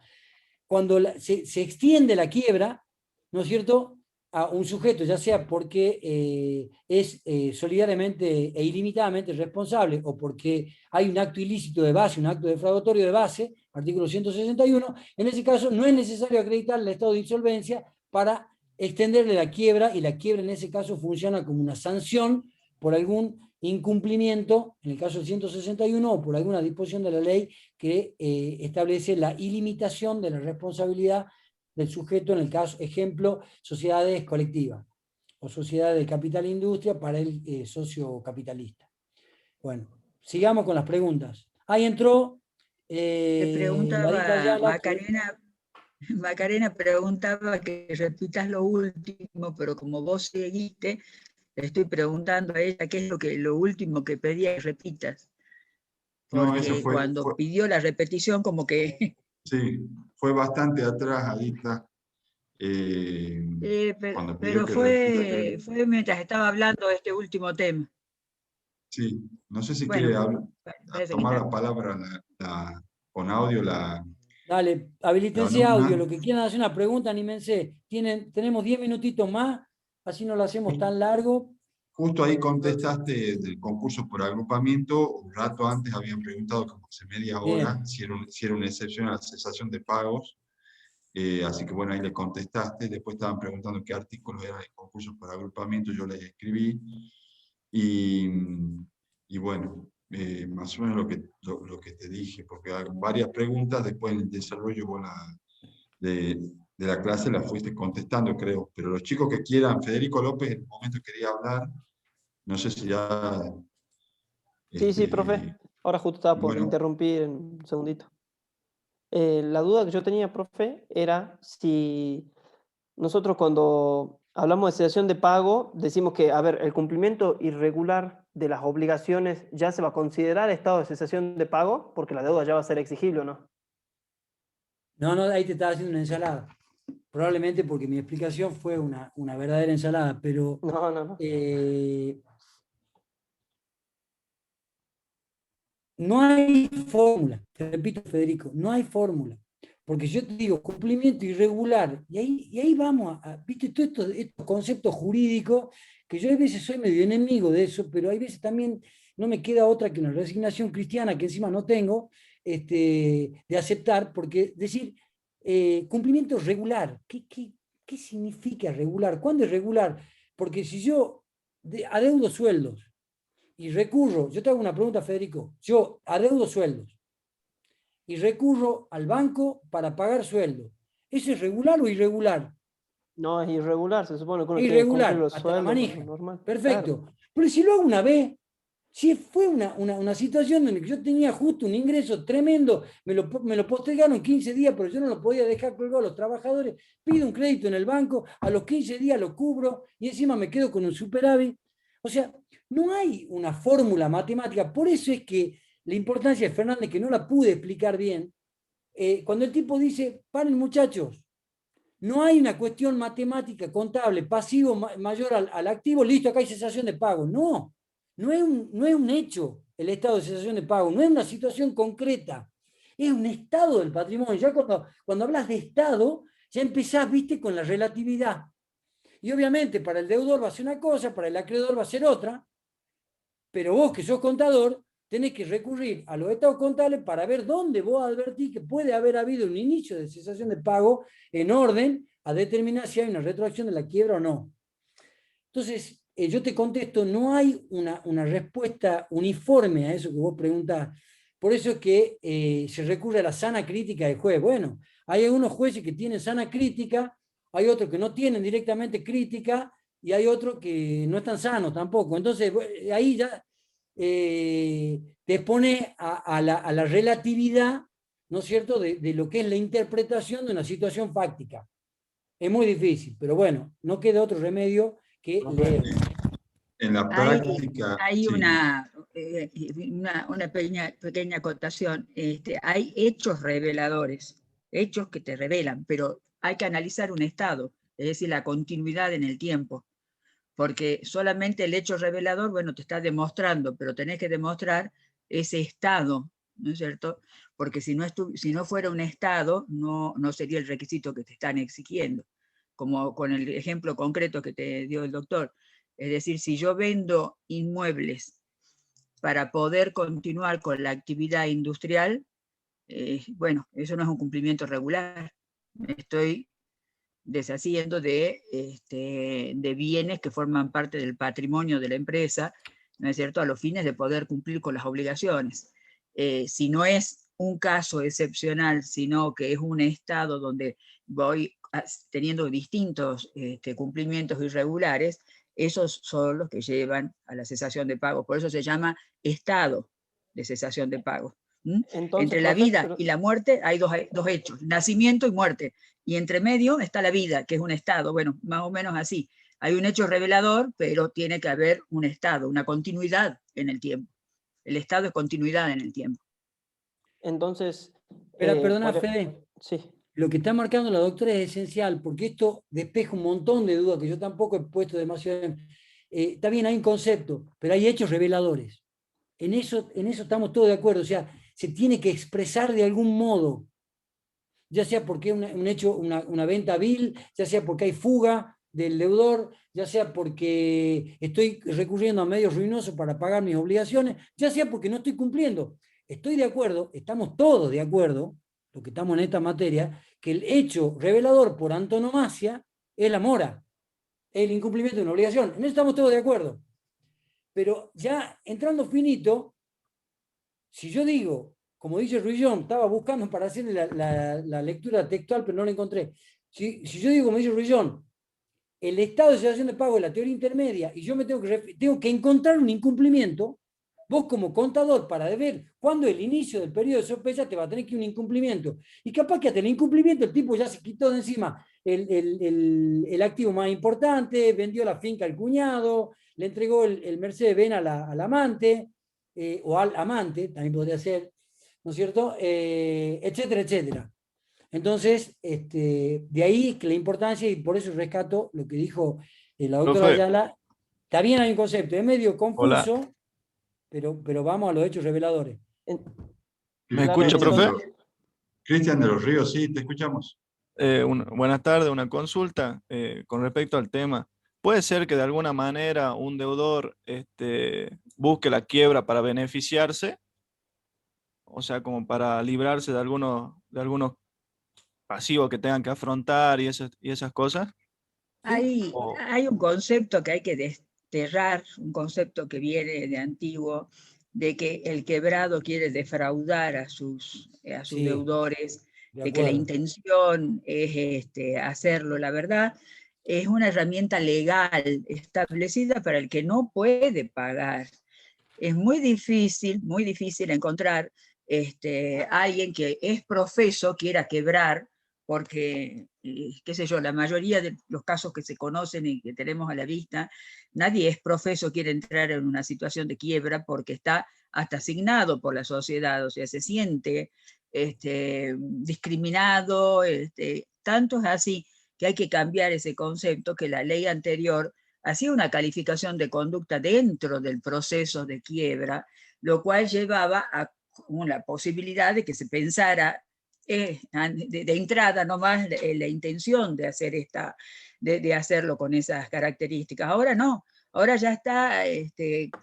Cuando se extiende la quiebra, ¿no es cierto?, a un sujeto, ya sea porque es solidariamente e ilimitadamente responsable o porque hay un acto ilícito de base, un acto defraudatorio de base, artículo 161, en ese caso no es necesario acreditar el estado de insolvencia para extenderle la quiebra, y la quiebra en ese caso funciona como una sanción por algún incumplimiento, en el caso del 161, o por alguna disposición de la ley que establece la ilimitación de la responsabilidad del sujeto, en el caso, ejemplo, sociedades colectivas o sociedades de capital e industria para el socio capitalista. Bueno, sigamos con las preguntas. Ahí entró Te preguntaba, Larita Ayala, Macarena preguntaba que repitas lo último, pero como vos seguiste, le estoy preguntando a ella qué es lo último que pedía que repitas. Porque No, eso cuando pidió la repetición, como que... Sí, fue bastante atrás, Adita. Cuando pidió pero que repita fue mientras estaba hablando de este último tema. Sí, no sé si Bueno, quiere tomar la palabra con audio dale, habilitense la alumna. audio, lo que quieran hacer una pregunta, anímense. Tenemos 10 minutitos más, así no lo hacemos tan largo. Justo ahí contestaste del concurso por agrupamiento. Un rato antes habían preguntado, como hace media hora, si era una excepción a la cesación de pagos. Así que bueno, ahí le contestaste. Después estaban preguntando qué artículos eran el concurso por agrupamiento. Yo les escribí. Y bueno, más o menos lo que te dije, porque hay varias preguntas. Después en el desarrollo de la clase las fuiste contestando, creo. Pero los chicos que quieran, Federico López en un momento quería hablar. No sé si ya... Sí, profe. Ahora justo estaba por interrumpir un segundito. La duda que yo tenía, profe, era si nosotros cuando hablamos de cesación de pago, decimos que, a ver, el cumplimiento irregular de las obligaciones ya se va a considerar estado de cesación de pago, porque la deuda ya va a ser exigible, ¿o no? No, ahí te estaba haciendo una ensalada. Probablemente porque mi explicación fue una verdadera ensalada, pero... No. No hay fórmula, te repito, Federico, no hay fórmula. Porque yo te digo, cumplimiento irregular, y ahí vamos viste, todos estos conceptos jurídicos, que yo a veces soy medio enemigo de eso, pero hay veces también no me queda otra que una resignación cristiana, que encima no tengo, de aceptar, porque decir, cumplimiento regular, ¿qué significa regular? ¿Cuándo es regular? Porque si yo adeudo sueldos, y recurro, yo te hago una pregunta, Federico, yo adeudo sueldos y recurro al banco para pagar sueldo, ¿eso es regular o irregular? No, es irregular, se supone que uno irregular, tiene que cumplir los hasta la sueldos, manija. normal. Perfecto. Claro. Pero si lo hago una vez, si fue una situación en la que yo tenía justo un ingreso tremendo, me lo postergaron 15 días, pero yo no lo podía dejar colgado a los trabajadores, pido un crédito en el banco, a los 15 días lo cubro y encima me quedo con un superávit. O sea, no hay una fórmula matemática, por eso es que la importancia de Fernández, que no la pude explicar bien, cuando el tipo dice, paren muchachos, no hay una cuestión matemática, contable, pasivo mayor al activo, listo, acá hay cesación de pago. No, no es un hecho el estado de cesación de pago, no es una situación concreta, es un estado del patrimonio. Ya cuando hablas de estado, ya empezás, viste, con la relatividad. Y obviamente para el deudor va a ser una cosa, para el acreedor va a ser otra, pero vos que sos contador, tenés que recurrir a los estados contables para ver dónde vos advertís que puede haber habido un inicio de cesación de pago en orden a determinar si hay una retroacción de la quiebra o no. Entonces, yo te contesto, no hay una respuesta uniforme a eso que vos preguntás. Por eso es que se recurre a la sana crítica del juez. Bueno, hay algunos jueces que tienen sana crítica, hay otros que no tienen directamente crítica, y hay otros que no están sanos tampoco. Entonces, ahí ya te expone a la relatividad, ¿no es cierto?, de lo que es la interpretación de una situación fáctica. Es muy difícil, pero bueno, no queda otro remedio que leer. En la práctica... Hay sí. una pequeña acotación. Hay hechos reveladores, hechos que te revelan, pero hay que analizar un estado, es decir, la continuidad en el tiempo. Porque solamente el hecho revelador, bueno, te está demostrando, pero tenés que demostrar ese estado, ¿no es cierto? Porque si no fuera un estado, no sería el requisito que te están exigiendo, como con el ejemplo concreto que te dio el doctor. Es decir, si yo vendo inmuebles para poder continuar con la actividad industrial, bueno, eso no es un cumplimiento regular. Me estoy deshaciendo de bienes que forman parte del patrimonio de la empresa, ¿no es cierto?, a los fines de poder cumplir con las obligaciones. Si no es un caso excepcional, sino que es un estado donde voy teniendo distintos cumplimientos irregulares, esos son los que llevan a la cesación de pago. Por eso se llama estado de cesación de pago. Entonces, entre la vida y la muerte hay dos hechos, nacimiento y muerte. Y entre medio está la vida, que es un estado, bueno, más o menos así. Hay un hecho revelador, pero tiene que haber un estado, una continuidad en el tiempo. El estado es continuidad en el tiempo. Entonces... Perdona, Fede. Sí. Lo que está marcando la doctora es esencial, porque esto despeja un montón de dudas que yo tampoco he puesto demasiado. Está bien, hay un concepto, pero hay hechos reveladores. En eso estamos todos de acuerdo. O sea, se tiene que expresar de algún modo, ya sea porque es un hecho, una venta vil, ya sea porque hay fuga del deudor, ya sea porque estoy recurriendo a medios ruinosos para pagar mis obligaciones, ya sea porque no estoy cumpliendo. Estoy de acuerdo, estamos todos de acuerdo, los que estamos en esta materia, que el hecho revelador por antonomasia es la mora, el incumplimiento de una obligación. En eso estamos todos de acuerdo. Pero ya entrando finito, si yo digo, como dice Ruillón, estaba buscando para hacer la lectura textual, pero no la encontré. Si yo digo, como dice Ruillón, el estado de cesación de pago es la teoría intermedia y yo me tengo que encontrar un incumplimiento, vos como contador, para ver cuándo el inicio del periodo de sospecha, te va a tener que ir un incumplimiento. Y capaz que hasta el incumplimiento el tipo ya se quitó de encima el activo más importante, vendió la finca al cuñado, le entregó el Mercedes-Benz al amante, o al amante, también podría ser, ¿no es cierto? Etcétera, etcétera. Entonces, de ahí que la importancia, y por eso rescato lo que dijo la doctora Ayala. Está bien, hay un concepto, es medio confuso, pero vamos a los hechos reveladores. ¿Me escucha, profe? Cristian de los Ríos, sí, te escuchamos. Buenas tardes, una consulta con respecto al tema. ¿Puede ser que de alguna manera un deudor busque la quiebra para beneficiarse? O sea, como para librarse de algunos pasivos que tengan que afrontar y esas cosas. Hay un concepto que hay que desterrar, un concepto que viene de antiguo, de que el quebrado quiere defraudar a sus deudores, de que la intención es hacerlo. La verdad es una herramienta legal establecida para el que no puede pagar. Es muy difícil encontrar alguien que es profeso, quiera quebrar, porque, qué sé yo, la mayoría de los casos que se conocen y que tenemos a la vista, nadie es profeso, quiere entrar en una situación de quiebra porque está hasta asignado por la sociedad, o sea, se siente discriminado, tanto es así que hay que cambiar ese concepto, que la ley anterior hacía una calificación de conducta dentro del proceso de quiebra, lo cual llevaba a la posibilidad de que se pensara de entrada nomás la intención de hacer de hacerlo con esas características. Ahora no, ahora ya está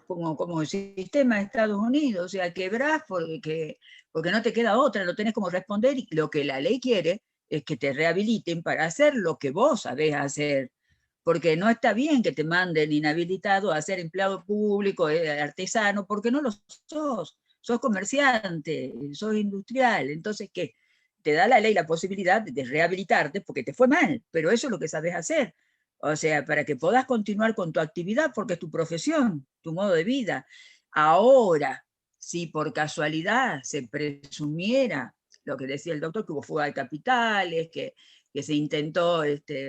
como el sistema de Estados Unidos, o sea, quebrás porque no te queda otra, no tenés cómo responder, y lo que la ley quiere es que te rehabiliten para hacer lo que vos sabés hacer, porque no está bien que te manden inhabilitado a ser empleado público, artesano, porque no lo sos comerciante, sos industrial, entonces, ¿qué? Te da la ley la posibilidad de rehabilitarte porque te fue mal, pero eso es lo que sabes hacer. O sea, para que puedas continuar con tu actividad, porque es tu profesión, tu modo de vida. Ahora, si por casualidad se presumiera, lo que decía el doctor, que hubo fuga de capitales, que se intentó,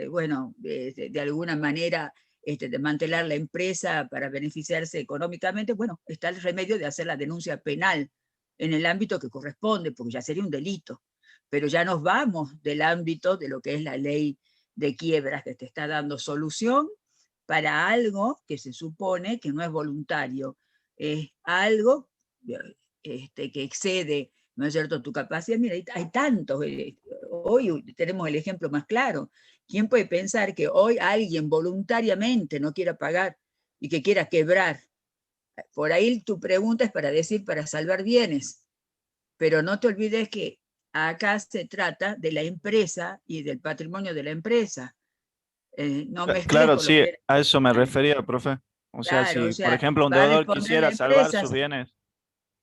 bueno, de alguna manera desmantelar la empresa para beneficiarse económicamente, bueno, está el remedio de hacer la denuncia penal en el ámbito que corresponde, porque ya sería un delito. Pero ya nos vamos del ámbito de lo que es la ley de quiebras, que te está dando solución para algo que se supone que no es voluntario, es algo que excede, ¿no es cierto?, tu capacidad. Mira, hay tantos, hoy tenemos el ejemplo más claro. ¿Quién puede pensar que hoy alguien voluntariamente no quiera pagar y que quiera quebrar? Por ahí tu pregunta es para salvar bienes, pero no te olvides que acá se trata de la empresa y del patrimonio de la empresa. No Claro, con sí, lo que... a eso me refería, profe. O sea, Claro, o si por sea, ejemplo un va a deudor responder la quisiera salvar empresa. sus bienes.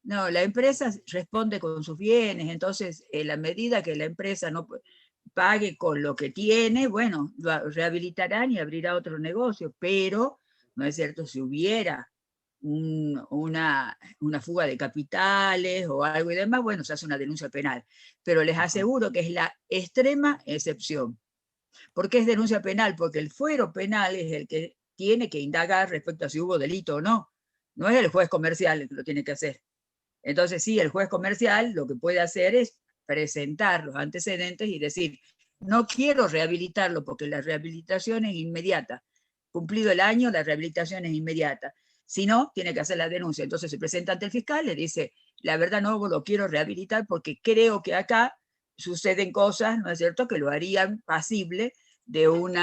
No, la empresa responde con sus bienes, entonces en la medida que la empresa no pague con lo que tiene, bueno, lo rehabilitarán y abrirá otro negocio, pero, ¿no es cierto?, si hubiera una fuga de capitales o algo y demás, bueno, se hace una denuncia penal. Pero les aseguro que es la extrema excepción. ¿Por qué es denuncia penal? Porque el fuero penal es el que tiene que indagar respecto a si hubo delito o no. No es el juez comercial el que lo tiene que hacer. Entonces, sí, el juez comercial lo que puede hacer es presentar los antecedentes y decir, no quiero rehabilitarlo porque la rehabilitación es inmediata. Cumplido el año, la rehabilitación es inmediata. Si no, tiene que hacer la denuncia. Entonces se presenta ante el fiscal, le dice, la verdad no lo quiero rehabilitar porque creo que acá suceden cosas, ¿no es cierto?, que lo harían pasible de un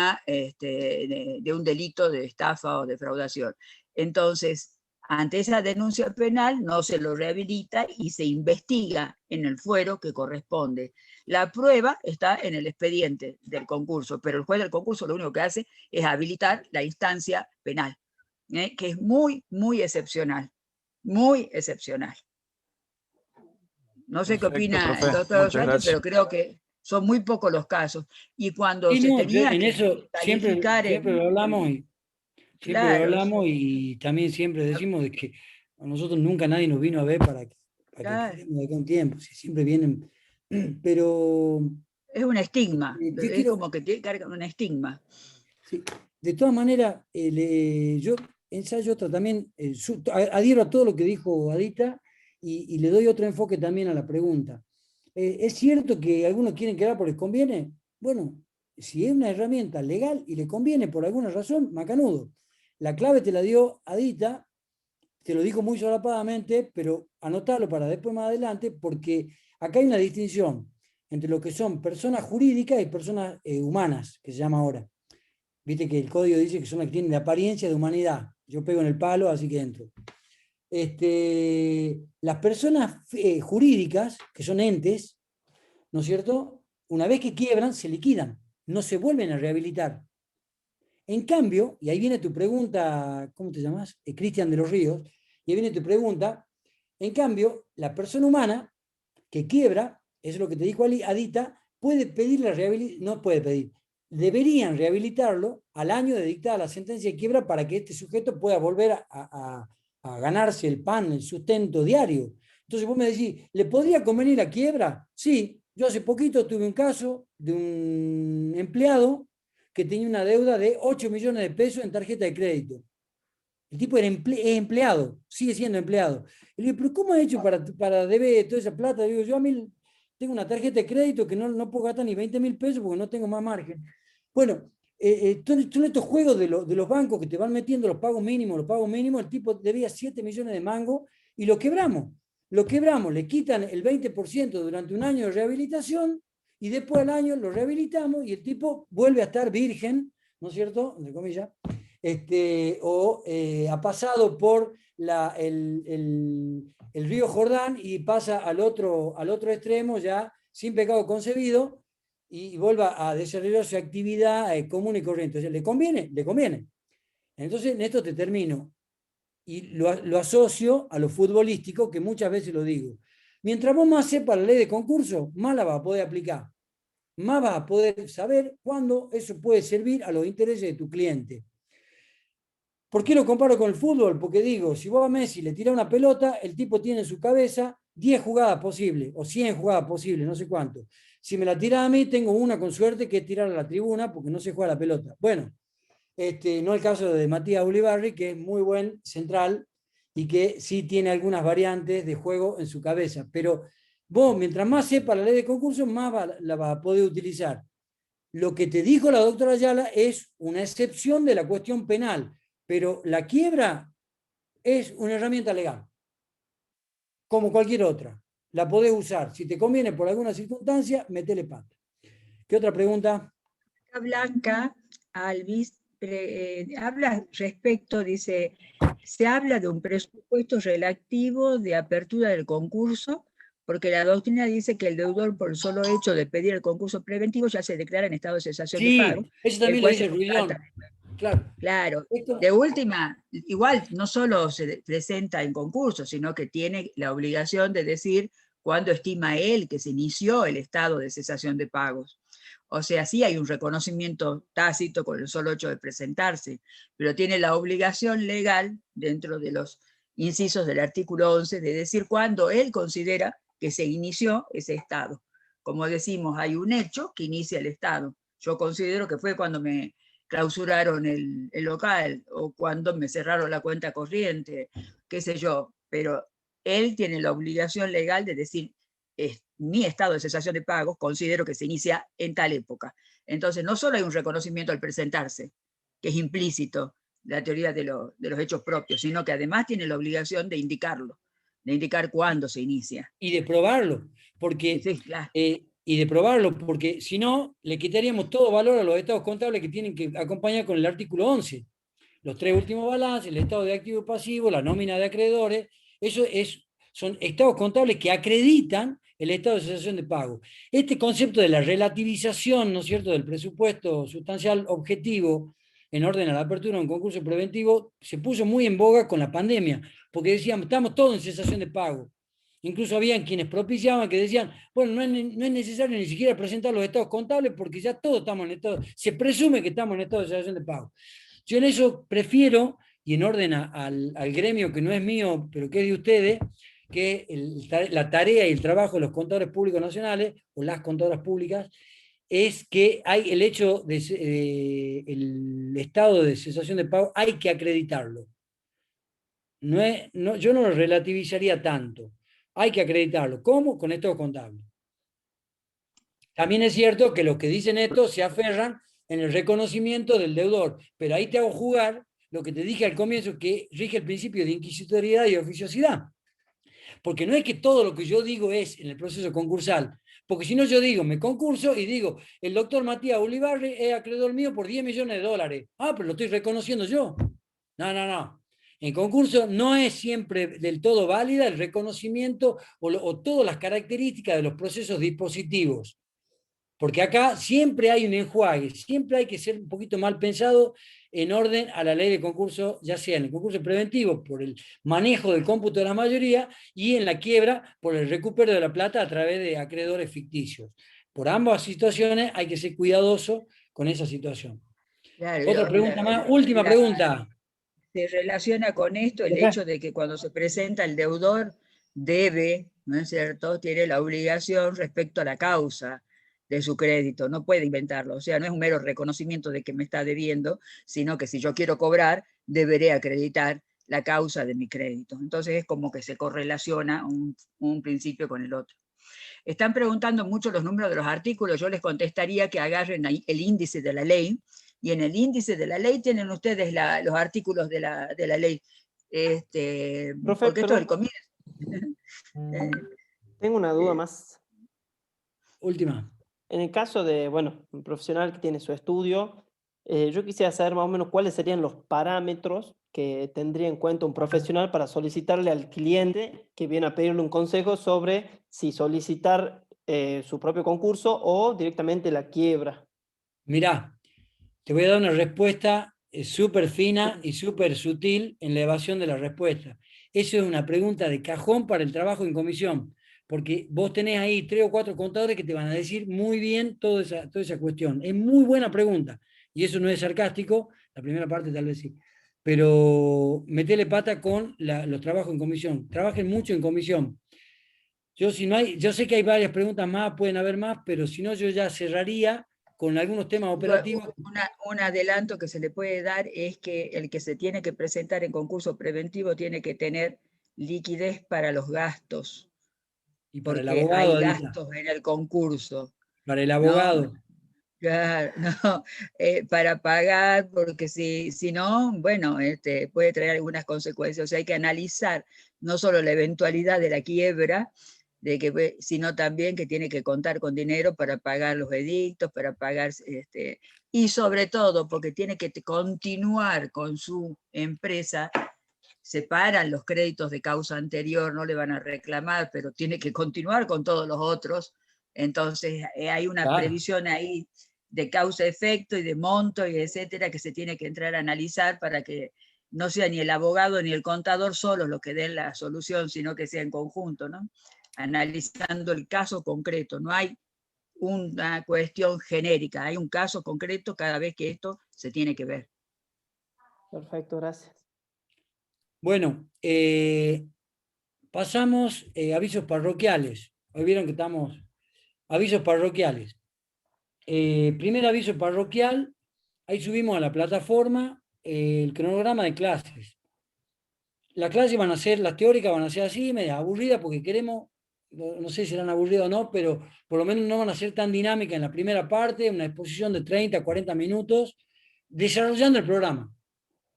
delito de estafa o defraudación. Entonces, ante esa denuncia penal no se lo rehabilita y se investiga en el fuero que corresponde. La prueba está en el expediente del concurso, pero el juez del concurso lo único que hace es habilitar la instancia penal, que es muy, muy excepcional, muy excepcional. No sé qué opina el doctor Sánchez, pero creo que son muy pocos los casos. Y cuando Sí, se no, tenía en que eso calificar siempre lo hablamos y siempre lo claro, hablamos y también siempre decimos de que a nosotros nunca nadie nos vino a ver para que claro, quedemos de acá un tiempo, si siempre vienen, pero es un estigma, yo es quiero, como que carga un estigma. sí, de todas maneras, yo ensayo otra también, adhiero a todo lo que dijo Adita y le doy otro enfoque también a la pregunta. ¿Es cierto que algunos quieren quedar porque les conviene? Bueno, si es una herramienta legal y le conviene por alguna razón, macanudo. La clave te la dio Adita, te lo dijo muy solapadamente, pero anotalo para después más adelante, porque acá hay una distinción entre lo que son personas jurídicas y personas humanas, que se llama ahora. Viste que el código dice que son las que tienen la apariencia de humanidad. Yo pego en el palo, así que entro. Las personas jurídicas, que son entes, ¿no es cierto?, una vez que quiebran, se liquidan, no se vuelven a rehabilitar. En cambio, y ahí viene tu pregunta, ¿cómo te llamas? Cristian de los Ríos, y ahí viene tu pregunta, en cambio, la persona humana que quiebra, eso es lo que te dijo Adita, puede pedir la rehabilitación, no puede pedir, deberían rehabilitarlo al año de dictada la sentencia de quiebra para que este sujeto pueda volver a ganarse el pan, el sustento diario. Entonces vos me decís, ¿le podría convenir la quiebra? Sí, yo hace poquito tuve un caso de un empleado que tenía una deuda de 8 millones de pesos en tarjeta de crédito. El tipo era es empleado, sigue siendo empleado. Y le digo, ¿pero cómo has hecho para deber toda esa plata? Digo, yo a mí tengo una tarjeta de crédito que no puedo gastar ni 20.000 pesos porque no tengo más margen. Bueno, son estos juegos de los bancos que te van metiendo los pagos mínimos, el tipo debía 7 millones de mangos y lo quebramos, le quitan el 20% durante un año de rehabilitación y después al año lo rehabilitamos y el tipo vuelve a estar virgen, ¿no es cierto? Entre comillas, ha pasado por el río Jordán y pasa al otro extremo ya sin pecado concebido y vuelva a desarrollar su actividad común y corriente. O sea, ¿le conviene? Le conviene. Entonces, en esto te termino. Y lo asocio a lo futbolístico, que muchas veces lo digo. Mientras vos más sepas la ley de concurso, más la vas a poder aplicar. Más vas a poder saber cuándo eso puede servir a los intereses de tu cliente. ¿Por qué lo comparo con el fútbol? Porque digo, si vos a Messi le tirás una pelota, el tipo tiene en su cabeza 10 jugadas posibles, o 100 jugadas posibles, no sé cuánto. Si me la tira a mí, tengo una con suerte que es tirar a la tribuna, porque no se juega la pelota. Bueno, no el caso de Matías Ulibarri, que es muy buen central y que sí tiene algunas variantes de juego en su cabeza. Pero vos, mientras más sepas la ley de concurso, más la vas a poder utilizar. Lo que te dijo la doctora Ayala es una excepción de la cuestión penal, pero la quiebra es una herramienta legal, como cualquier otra. La podés usar. Si te conviene por alguna circunstancia, metele pata. ¿Qué otra pregunta? Blanca Alvis habla respecto, dice, se habla de un presupuesto relativo de apertura del concurso, porque la doctrina dice que el deudor, por el solo hecho de pedir el concurso preventivo, ya se declara en estado de cesación de pago. Sí, eso también lo dice Rullón. Claro. De última, igual no solo se presenta en concurso, sino que tiene la obligación de decir cuándo estima él que se inició el estado de cesación de pagos. O sea, sí hay un reconocimiento tácito con el solo hecho de presentarse, pero tiene la obligación legal, dentro de los incisos del artículo 11, de decir cuándo él considera que se inició ese estado. Como decimos, hay un hecho que inicia el estado. Yo considero que fue cuando me clausuraron el local o cuando me cerraron la cuenta corriente, qué sé yo, pero él tiene la obligación legal de decir, mi estado de cesación de pagos considero que se inicia en tal época. Entonces, no solo hay un reconocimiento al presentarse, que es implícito, la teoría de los hechos propios, sino que además tiene la obligación de indicarlo, de indicar cuándo se inicia. Y de probarlo, porque... Sí, claro. Y de probarlo, porque si no, le quitaríamos todo valor a los estados contables que tienen que acompañar con el artículo 11. Los 3 últimos balances, el estado de activo y pasivo, la nómina de acreedores, eso son estados contables que acreditan el estado de cesación de pago. Este concepto de la relativización, ¿no es cierto?, del presupuesto sustancial objetivo en orden a la apertura de un concurso preventivo, se puso muy en boga con la pandemia, porque decían, estamos todos en cesación de pago. Incluso habían quienes propiciaban que decían, bueno, no es necesario ni siquiera presentar los estados contables porque ya todos estamos en estado, se presume que estamos en estado de cesación de pago. Yo en eso prefiero, y en orden al gremio que no es mío, pero que es de ustedes, que la tarea y el trabajo de los contadores públicos nacionales, o las contadoras públicas, es que hay el hecho de el estado de cesación de pago, hay que acreditarlo. Yo no lo relativizaría tanto. Hay que acreditarlo. ¿Cómo? Con estados contables. También es cierto que los que dicen esto se aferran en el reconocimiento del deudor, pero ahí te hago jugar lo que te dije al comienzo, que rige el principio de inquisitoriedad y oficiosidad. Porque no es que todo lo que yo digo es en el proceso concursal, porque si no yo digo, me concurso y digo, el doctor Matías Ulibarri es acreedor mío por 10 millones de dólares. Ah, pero lo estoy reconociendo yo. No. En concurso no es siempre del todo válida el reconocimiento o todas las características de los procesos dispositivos. Porque acá siempre hay un enjuague, siempre hay que ser un poquito mal pensado en orden a la ley de concurso, ya sea en el concurso preventivo por el manejo del cómputo de la mayoría y en la quiebra por el recupero de la plata a través de acreedores ficticios. Por ambas situaciones hay que ser cuidadoso con esa situación. Claro, Otra pregunta más, última pregunta. Se relaciona con esto el hecho de que cuando se presenta el deudor debe, ¿no es cierto?, tiene la obligación respecto a la causa de su crédito, no puede inventarlo, o sea, no es un mero reconocimiento de que me está debiendo, sino que si yo quiero cobrar, deberé acreditar la causa de mi crédito. Entonces es como que se correlaciona un principio con el otro. Están preguntando mucho los números de los artículos, yo les contestaría que agarren el índice de la ley, y en el índice de la ley tienen ustedes los artículos de la ley. Profe, porque esto es el comienzo. Tengo una duda más. Última. En el caso de, bueno, un profesional que tiene su estudio, yo quisiera saber más o menos cuáles serían los parámetros que tendría en cuenta un profesional para solicitarle al cliente que viene a pedirle un consejo sobre si solicitar su propio concurso o directamente la quiebra. Mirá, te voy a dar una respuesta súper fina y súper sutil en la evasión de la respuesta. Eso es una pregunta de cajón para el trabajo en comisión, porque vos tenés ahí 3 o 4 contadores que te van a decir muy bien toda esa cuestión. Es muy buena pregunta, y eso no es sarcástico, la primera parte tal vez sí, pero metele pata con los trabajos en comisión. Trabajen mucho en comisión. Yo sé que hay varias preguntas más, pueden haber más, pero si no yo ya cerraría con algunos temas operativos. Un adelanto que se le puede dar es que el que se tiene que presentar en concurso preventivo tiene que tener liquidez para los gastos. Y para porque el abogado, hay gastos en el concurso. Para el abogado. ¿No? Claro, no, para pagar, porque si no, bueno, puede traer algunas consecuencias. O sea, hay que analizar no solo la eventualidad de la quiebra, sino también que tiene que contar con dinero para pagar los edictos, para pagar, y sobre todo porque tiene que continuar con su empresa. Separan los créditos de causa anterior, no le van a reclamar, pero tiene que continuar con todos los otros. Entonces hay una previsión ahí de causa-efecto y de monto y etcétera que se tiene que entrar a analizar para que no sea ni el abogado ni el contador solo los que den la solución, sino que sea en conjunto, ¿no? Analizando el caso concreto. No hay una cuestión genérica, hay un caso concreto cada vez que esto se tiene que ver. Perfecto, gracias. Bueno, pasamos avisos parroquiales. Hoy vieron que estamos... Avisos parroquiales. Primer aviso parroquial, ahí subimos a la plataforma el cronograma de clases. Las clases van a ser, las teóricas van a ser así, medio aburridas, porque queremos, no sé si serán aburridas o no, pero por lo menos no van a ser tan dinámicas en la primera parte, una exposición de 30 a 40 minutos, desarrollando el programa.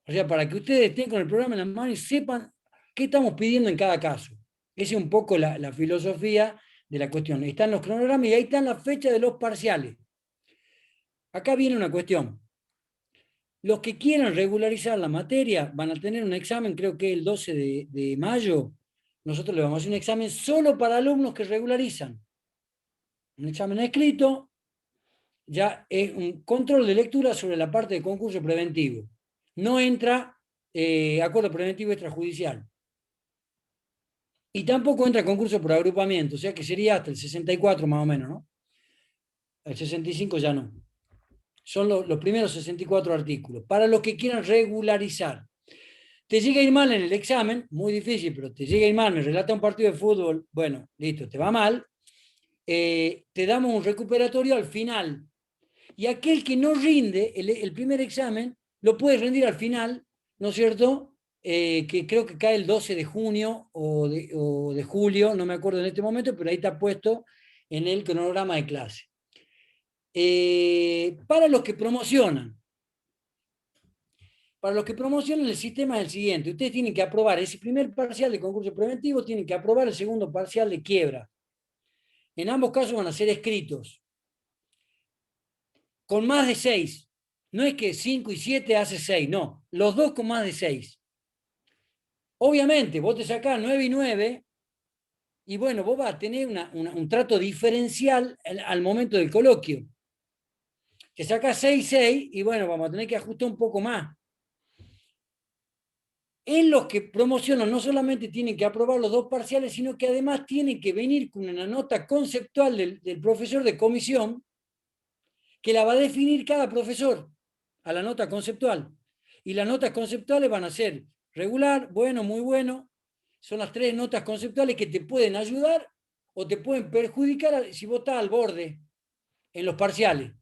O sea, para que ustedes estén con el programa en las manos y sepan qué estamos pidiendo en cada caso. Esa es un poco la filosofía de la cuestión. Están los cronogramas y ahí están las fechas de los parciales. Acá viene una cuestión. Los que quieran regularizar la materia van a tener un examen, creo que el 12 de mayo. Nosotros le vamos a hacer un examen solo para alumnos que regularizan. Un examen escrito, ya es un control de lectura sobre la parte de concurso preventivo. No entra acuerdo preventivo extrajudicial. Y tampoco entra concurso por agrupamiento, o sea que sería hasta el 64 más o menos, ¿no? El 65 ya no. Son los primeros 64 artículos. Para los que quieran regularizar. Te llega a ir mal en el examen, muy difícil, pero te llega a ir mal, me relata un partido de fútbol, bueno, listo, te va mal, te damos un recuperatorio al final. Y aquel que no rinde el primer examen, lo puede rendir al final, ¿no es cierto?, que creo que cae el 12 de junio o de julio, no me acuerdo en este momento, pero ahí está puesto en el cronograma de clase. Para los que promocionan el sistema es el siguiente: ustedes tienen que aprobar ese primer parcial de concurso preventivo, tienen que aprobar el segundo parcial de quiebra. En ambos casos van a ser escritos con más de 6. No es que 5 y 7 hace 6, no, los dos con más de 6. Obviamente, vos te sacás 9 y 9, y bueno, vos vas a tener un trato diferencial al momento del coloquio. Te sacás 6 y 6, y bueno, vamos a tener que ajustar un poco más. En los que promocionan no solamente tienen que aprobar los dos parciales, sino que además tienen que venir con una nota conceptual del profesor de comisión que la va a definir cada profesor a la nota conceptual. Y las notas conceptuales van a ser regular, bueno, muy bueno. Son las 3 notas conceptuales que te pueden ayudar o te pueden perjudicar si vos estás al borde en los parciales.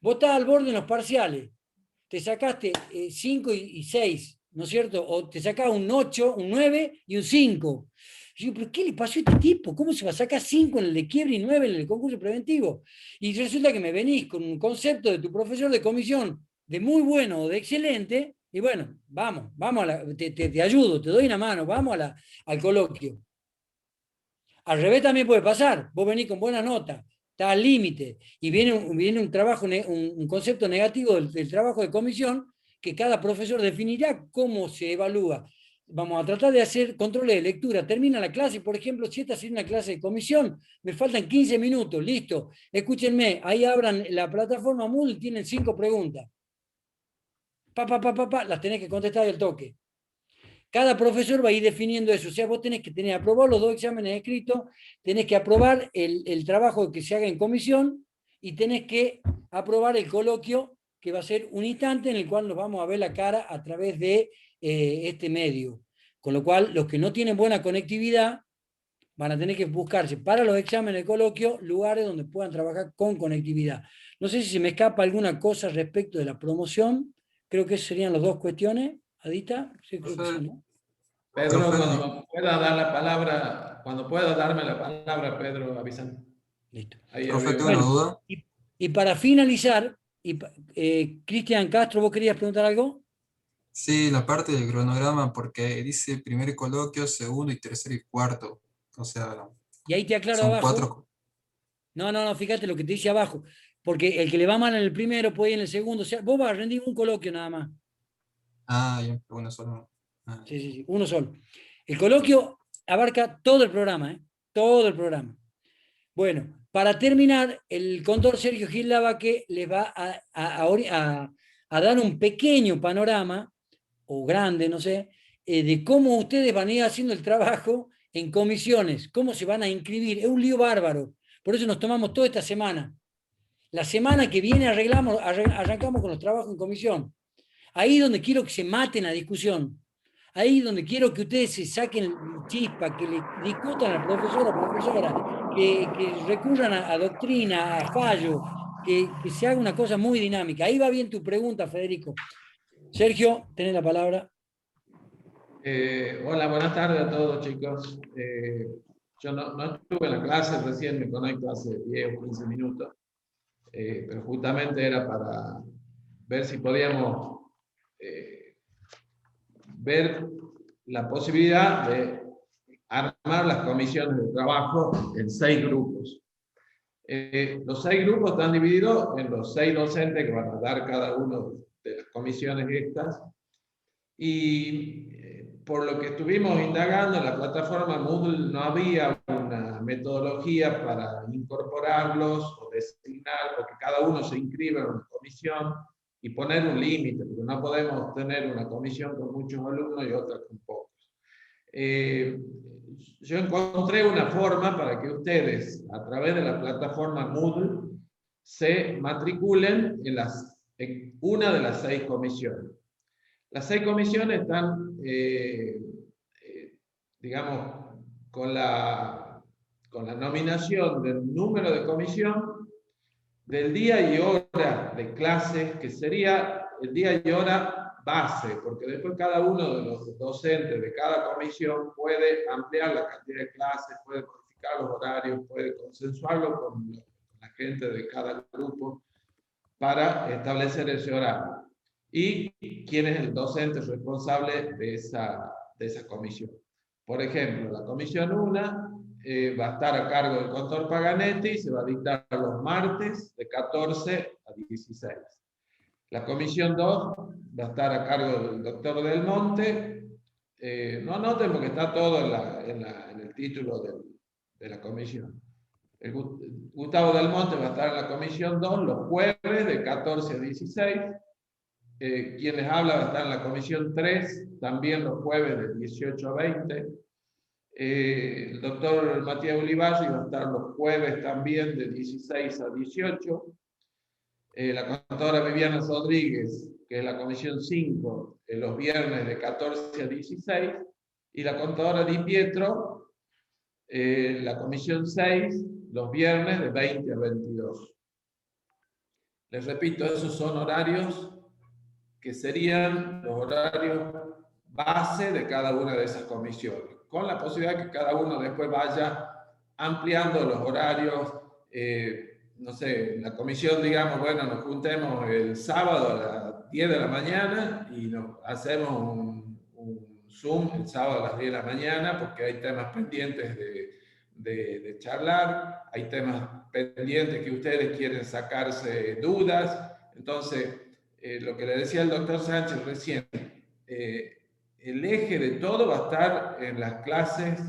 Vos estás al borde en los parciales, te sacaste 5 y 6, ¿no es cierto? O te sacás un 8, un 9 y un 5. Yo digo, ¿pero qué le pasó a este tipo? ¿Cómo se va a sacar 5 en el de quiebre y 9 en el concurso preventivo? Y resulta que me venís con un concepto de tu profesor de comisión de muy bueno o de excelente, y bueno, vamos te ayudo, te doy una mano, vamos al coloquio. Al revés también puede pasar, vos venís con buena nota, está al límite, y viene un trabajo, un concepto negativo del trabajo de comisión, que cada profesor definirá cómo se evalúa. Vamos a tratar de hacer controles de lectura. Termina la clase, por ejemplo, si esta es una clase de comisión, me faltan 15 minutos, listo. Escúchenme, ahí abran la plataforma Moodle y tienen 5 preguntas. Las tenés que contestar del toque. Cada profesor va a ir definiendo eso. O sea, vos tenés que tener aprobar los 2 exámenes escritos, tenés que aprobar el trabajo que se haga en comisión y tenés que aprobar el coloquio, que va a ser un instante en el cual nos vamos a ver la cara a través de este medio. Con lo cual, los que no tienen buena conectividad van a tener que buscarse para los exámenes de coloquio lugares donde puedan trabajar con conectividad. No sé si se me escapa alguna cosa respecto de la promoción. Creo que esas serían las 2 cuestiones. Adita, sí, creo que sí, ¿no? Pedro, cuando pueda darme la palabra, Pedro, avísame. Listo. Profe, tengo una duda. Y para finalizar, Cristian Castro, ¿vos querías preguntar algo? Sí, la parte del cronograma, porque dice primer coloquio, segundo y tercero y cuarto. O sea, y ahí te aclaro son abajo. 4. No, fíjate lo que te dice abajo. Porque el que le va mal en el primero puede ir en el segundo. O sea, vos vas a rendir un coloquio nada más. Ah, ya, uno solo. Ah. Sí, uno solo. El coloquio abarca todo el programa, ¿eh? Todo el programa. Bueno, para terminar, el contador Sergio Gil Lavaque les va a dar un pequeño panorama, o grande, no sé, de cómo ustedes van a ir haciendo el trabajo en comisiones, cómo se van a inscribir. Es un lío bárbaro. Por eso nos tomamos toda esta semana. La semana que viene arrancamos con los trabajos en comisión. Ahí donde quiero que se maten la discusión. Ahí donde quiero que ustedes se saquen chispa, que le discutan al profesor o profesora, que recurran a doctrina, a fallo, que se haga una cosa muy dinámica. Ahí va bien tu pregunta, Federico. Sergio, tenés la palabra. Hola, buenas tardes a todos, chicos. Yo no estuve en la clase, recién me conecto hace 10 o 15 minutos, pero justamente era para ver si podíamos ver la posibilidad de armar las comisiones de trabajo en 6 grupos. Los 6 grupos están divididos en los 6 docentes que van a dar cada uno de las comisiones estas. Y por lo que estuvimos indagando en la plataforma Moodle, no había una metodología para incorporarlos o designar, porque cada uno se inscribe en una comisión y poner un límite, porque no podemos tener una comisión con muchos alumnos y otra con pocos. Yo encontré una forma para que ustedes, a través de la plataforma Moodle, se matriculen en una de las 6 comisiones. Las 6 comisiones están, digamos, con la nominación del número de comisión, del día y hora de clases, que sería el día y hora base, porque después cada uno de los docentes de cada comisión puede ampliar la cantidad de clases, puede modificar los horarios, puede consensuarlo con la gente de cada grupo para establecer ese horario. Y quién es el docente responsable de esa comisión. Por ejemplo, la comisión 1 va a estar a cargo del contador Paganetti y se va a dictar los martes de 14 a 16. La comisión 2 va a estar a cargo del doctor Del Monte. No anoten porque está todo en el título de la comisión. Gustavo Del Monte va a estar en la comisión 2 los jueves de 14 a 16. Quien les habla va a estar en la comisión 3, también los jueves de 18 a 20. El doctor Matías Ulibarri va a estar los jueves también de 16 a 18. la contadora Viviana Rodríguez, que es la comisión 5, los viernes de 14 a 16, y la contadora Di Pietro, la comisión 6, los viernes de 20 a 22. Les repito, esos son horarios que serían los horarios base de cada una de esas comisiones, con la posibilidad que cada uno después vaya ampliando los horarios. No sé, la comisión, digamos, bueno, nos juntemos el sábado a las 10 de la mañana y nos hacemos un Zoom el sábado a las 10 de la mañana porque hay temas pendientes de charlar, hay temas pendientes que ustedes quieren sacarse dudas. Entonces, lo que le decía el doctor Sánchez recién, el eje de todo va a estar en las clases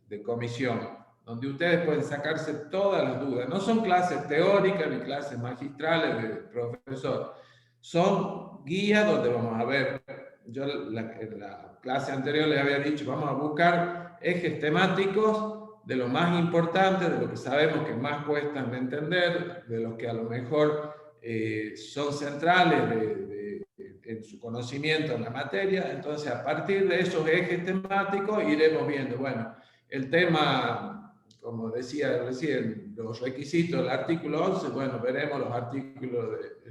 de comisión, donde ustedes pueden sacarse todas las dudas. No son clases teóricas ni clases magistrales del profesor, son guías donde vamos a ver. Yo en la clase anterior les había dicho, vamos a buscar ejes temáticos de lo más importante, de lo que sabemos que más cuestan de entender, de los que a lo mejor son centrales en su conocimiento en la materia. Entonces, a partir de esos ejes temáticos iremos viendo, bueno, el tema, como decía recién, los requisitos del artículo 11, bueno, veremos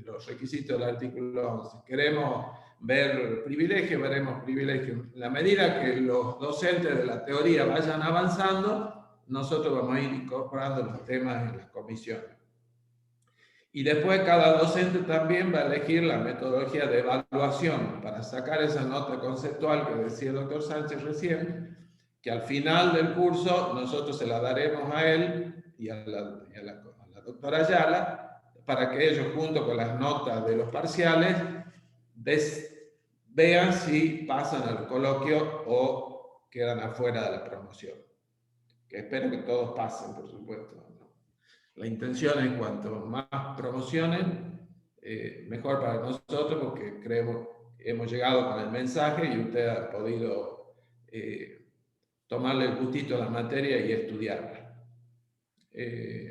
los requisitos del artículo 11. Queremos ver privilegios, veremos privilegios. En la medida que los docentes de la teoría vayan avanzando, nosotros vamos a ir incorporando los temas en las comisiones. Y después cada docente también va a elegir la metodología de evaluación para sacar esa nota conceptual que decía el doctor Sánchez recién, que al final del curso nosotros se la daremos a él y a la doctora Ayala, para que ellos junto con las notas de los parciales vean si pasan al coloquio o quedan afuera de la promoción. Que espero que todos pasen, por supuesto. La intención es cuanto más promocionen, mejor para nosotros, porque creemos que hemos llegado con el mensaje y usted ha podido tomarle el gustito a la materia y estudiarla.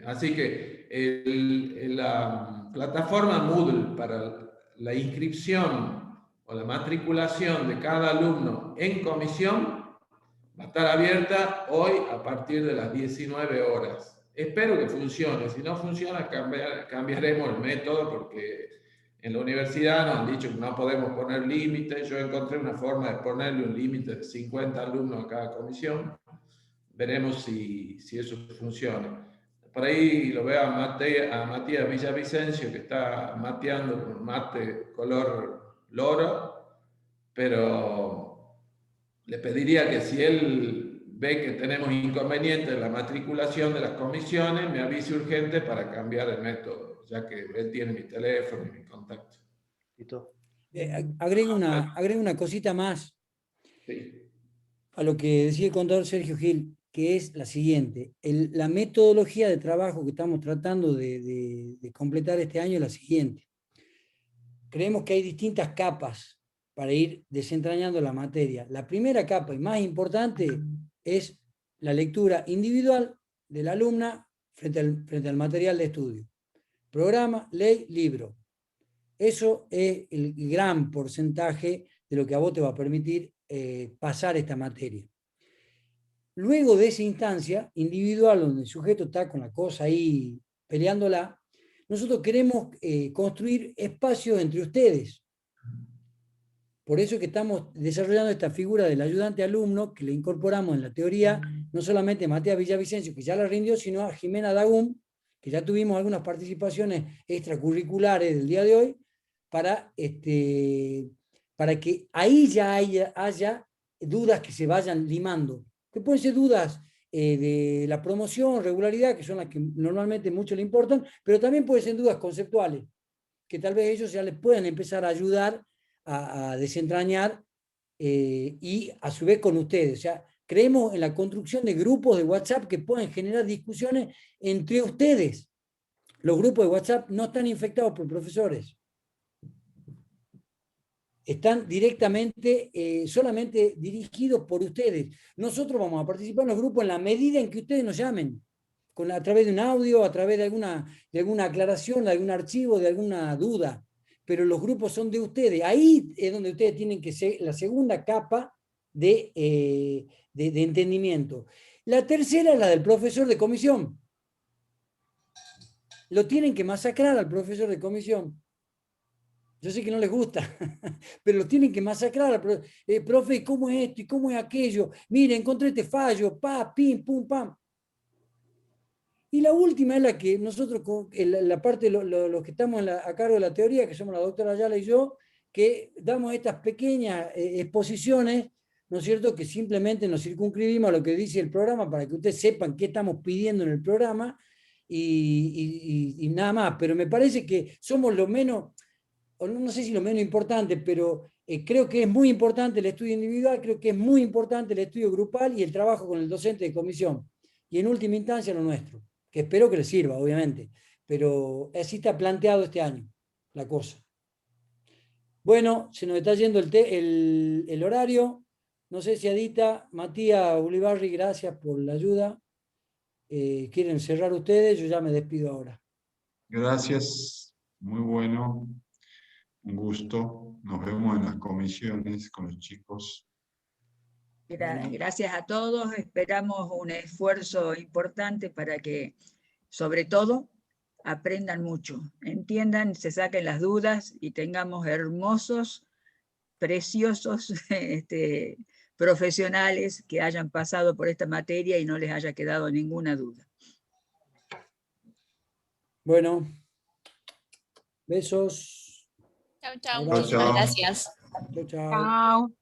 Así que la plataforma Moodle para la inscripción o la matriculación de cada alumno en comisión va a estar abierta hoy a partir de las 19 horas. Espero que funcione. Si no funciona, cambiaremos el método, porque en la universidad nos han dicho que no podemos poner límites. Yo encontré una forma de ponerle un límite de 50 alumnos a cada comisión. Veremos si eso funciona. Por ahí lo veo a Matías Villavicencio, que está mateando con mate color loro, pero le pediría que si él ve que tenemos inconvenientes en la matriculación de las comisiones, me avise urgente para cambiar el método, ya que él tiene mi teléfono y mi contacto. Agrego una cosita más a lo que decía el contador Sergio Gil, que es la siguiente. La metodología de trabajo que estamos tratando de completar este año es la siguiente. Creemos que hay distintas capas para ir desentrañando la materia. La primera capa y más importante es la lectura individual de la alumna frente al material de estudio. Programa, ley, libro. Eso es el gran porcentaje de lo que a vos te va a permitir pasar esta materia. Luego de esa instancia individual, donde el sujeto está con la cosa ahí peleándola, nosotros queremos construir espacios entre ustedes. Por eso es que estamos desarrollando esta figura del ayudante alumno, que le incorporamos en la teoría, no solamente a Matías Villavicencio, que ya la rindió, sino a Jimena Dagum, que ya tuvimos algunas participaciones extracurriculares del día de hoy, para que ahí ya haya dudas que se vayan limando. Que pueden ser dudas de la promoción, regularidad, que son las que normalmente mucho le importan, pero también pueden ser dudas conceptuales, que tal vez ellos ya les puedan empezar a ayudar a desentrañar y a su vez con ustedes. O sea, creemos en la construcción de grupos de WhatsApp que pueden generar discusiones entre ustedes. Los grupos de WhatsApp no están infectados por profesores. Están directamente, solamente dirigidos por ustedes. Nosotros vamos a participar en los grupos en la medida en que ustedes nos llamen. a través de un audio, a través de alguna aclaración, de algún archivo, de alguna duda. Pero los grupos son de ustedes. Ahí es donde ustedes tienen que ser la segunda capa de entendimiento. La tercera es la del profesor de comisión. Lo tienen que masacrar al profesor de comisión. Yo sé que no les gusta, pero lo tienen que masacrar. Profe, ¿cómo es esto y cómo es aquello? Mire, encontré este fallo, pa, pim, pum, pam. Y la última es la que nosotros, la parte de los que estamos a cargo de la teoría, que somos la doctora Ayala y yo, que damos estas pequeñas exposiciones, ¿no es cierto?, que simplemente nos circunscribimos a lo que dice el programa para que ustedes sepan qué estamos pidiendo en el programa y nada más. Pero me parece que somos lo menos, o no sé si lo menos importante, pero creo que es muy importante el estudio individual, creo que es muy importante el estudio grupal y el trabajo con el docente de comisión. Y en última instancia lo nuestro, que espero que les sirva, obviamente, pero así está planteado este año la cosa. Bueno, se nos está yendo el horario. No sé si Adita, Matías, Ulibarri, gracias por la ayuda. ¿Quieren cerrar ustedes? Yo ya me despido ahora. Gracias, muy bueno, un gusto. Nos vemos en las comisiones con los chicos. Gracias a todos, esperamos un esfuerzo importante para que, sobre todo, aprendan mucho, entiendan, se saquen las dudas y tengamos hermosos, preciosos profesionales que hayan pasado por esta materia y no les haya quedado ninguna duda. Bueno, besos. Chau, chau. Chao, Muchísimas chao. gracias. Chau, chau. Chao.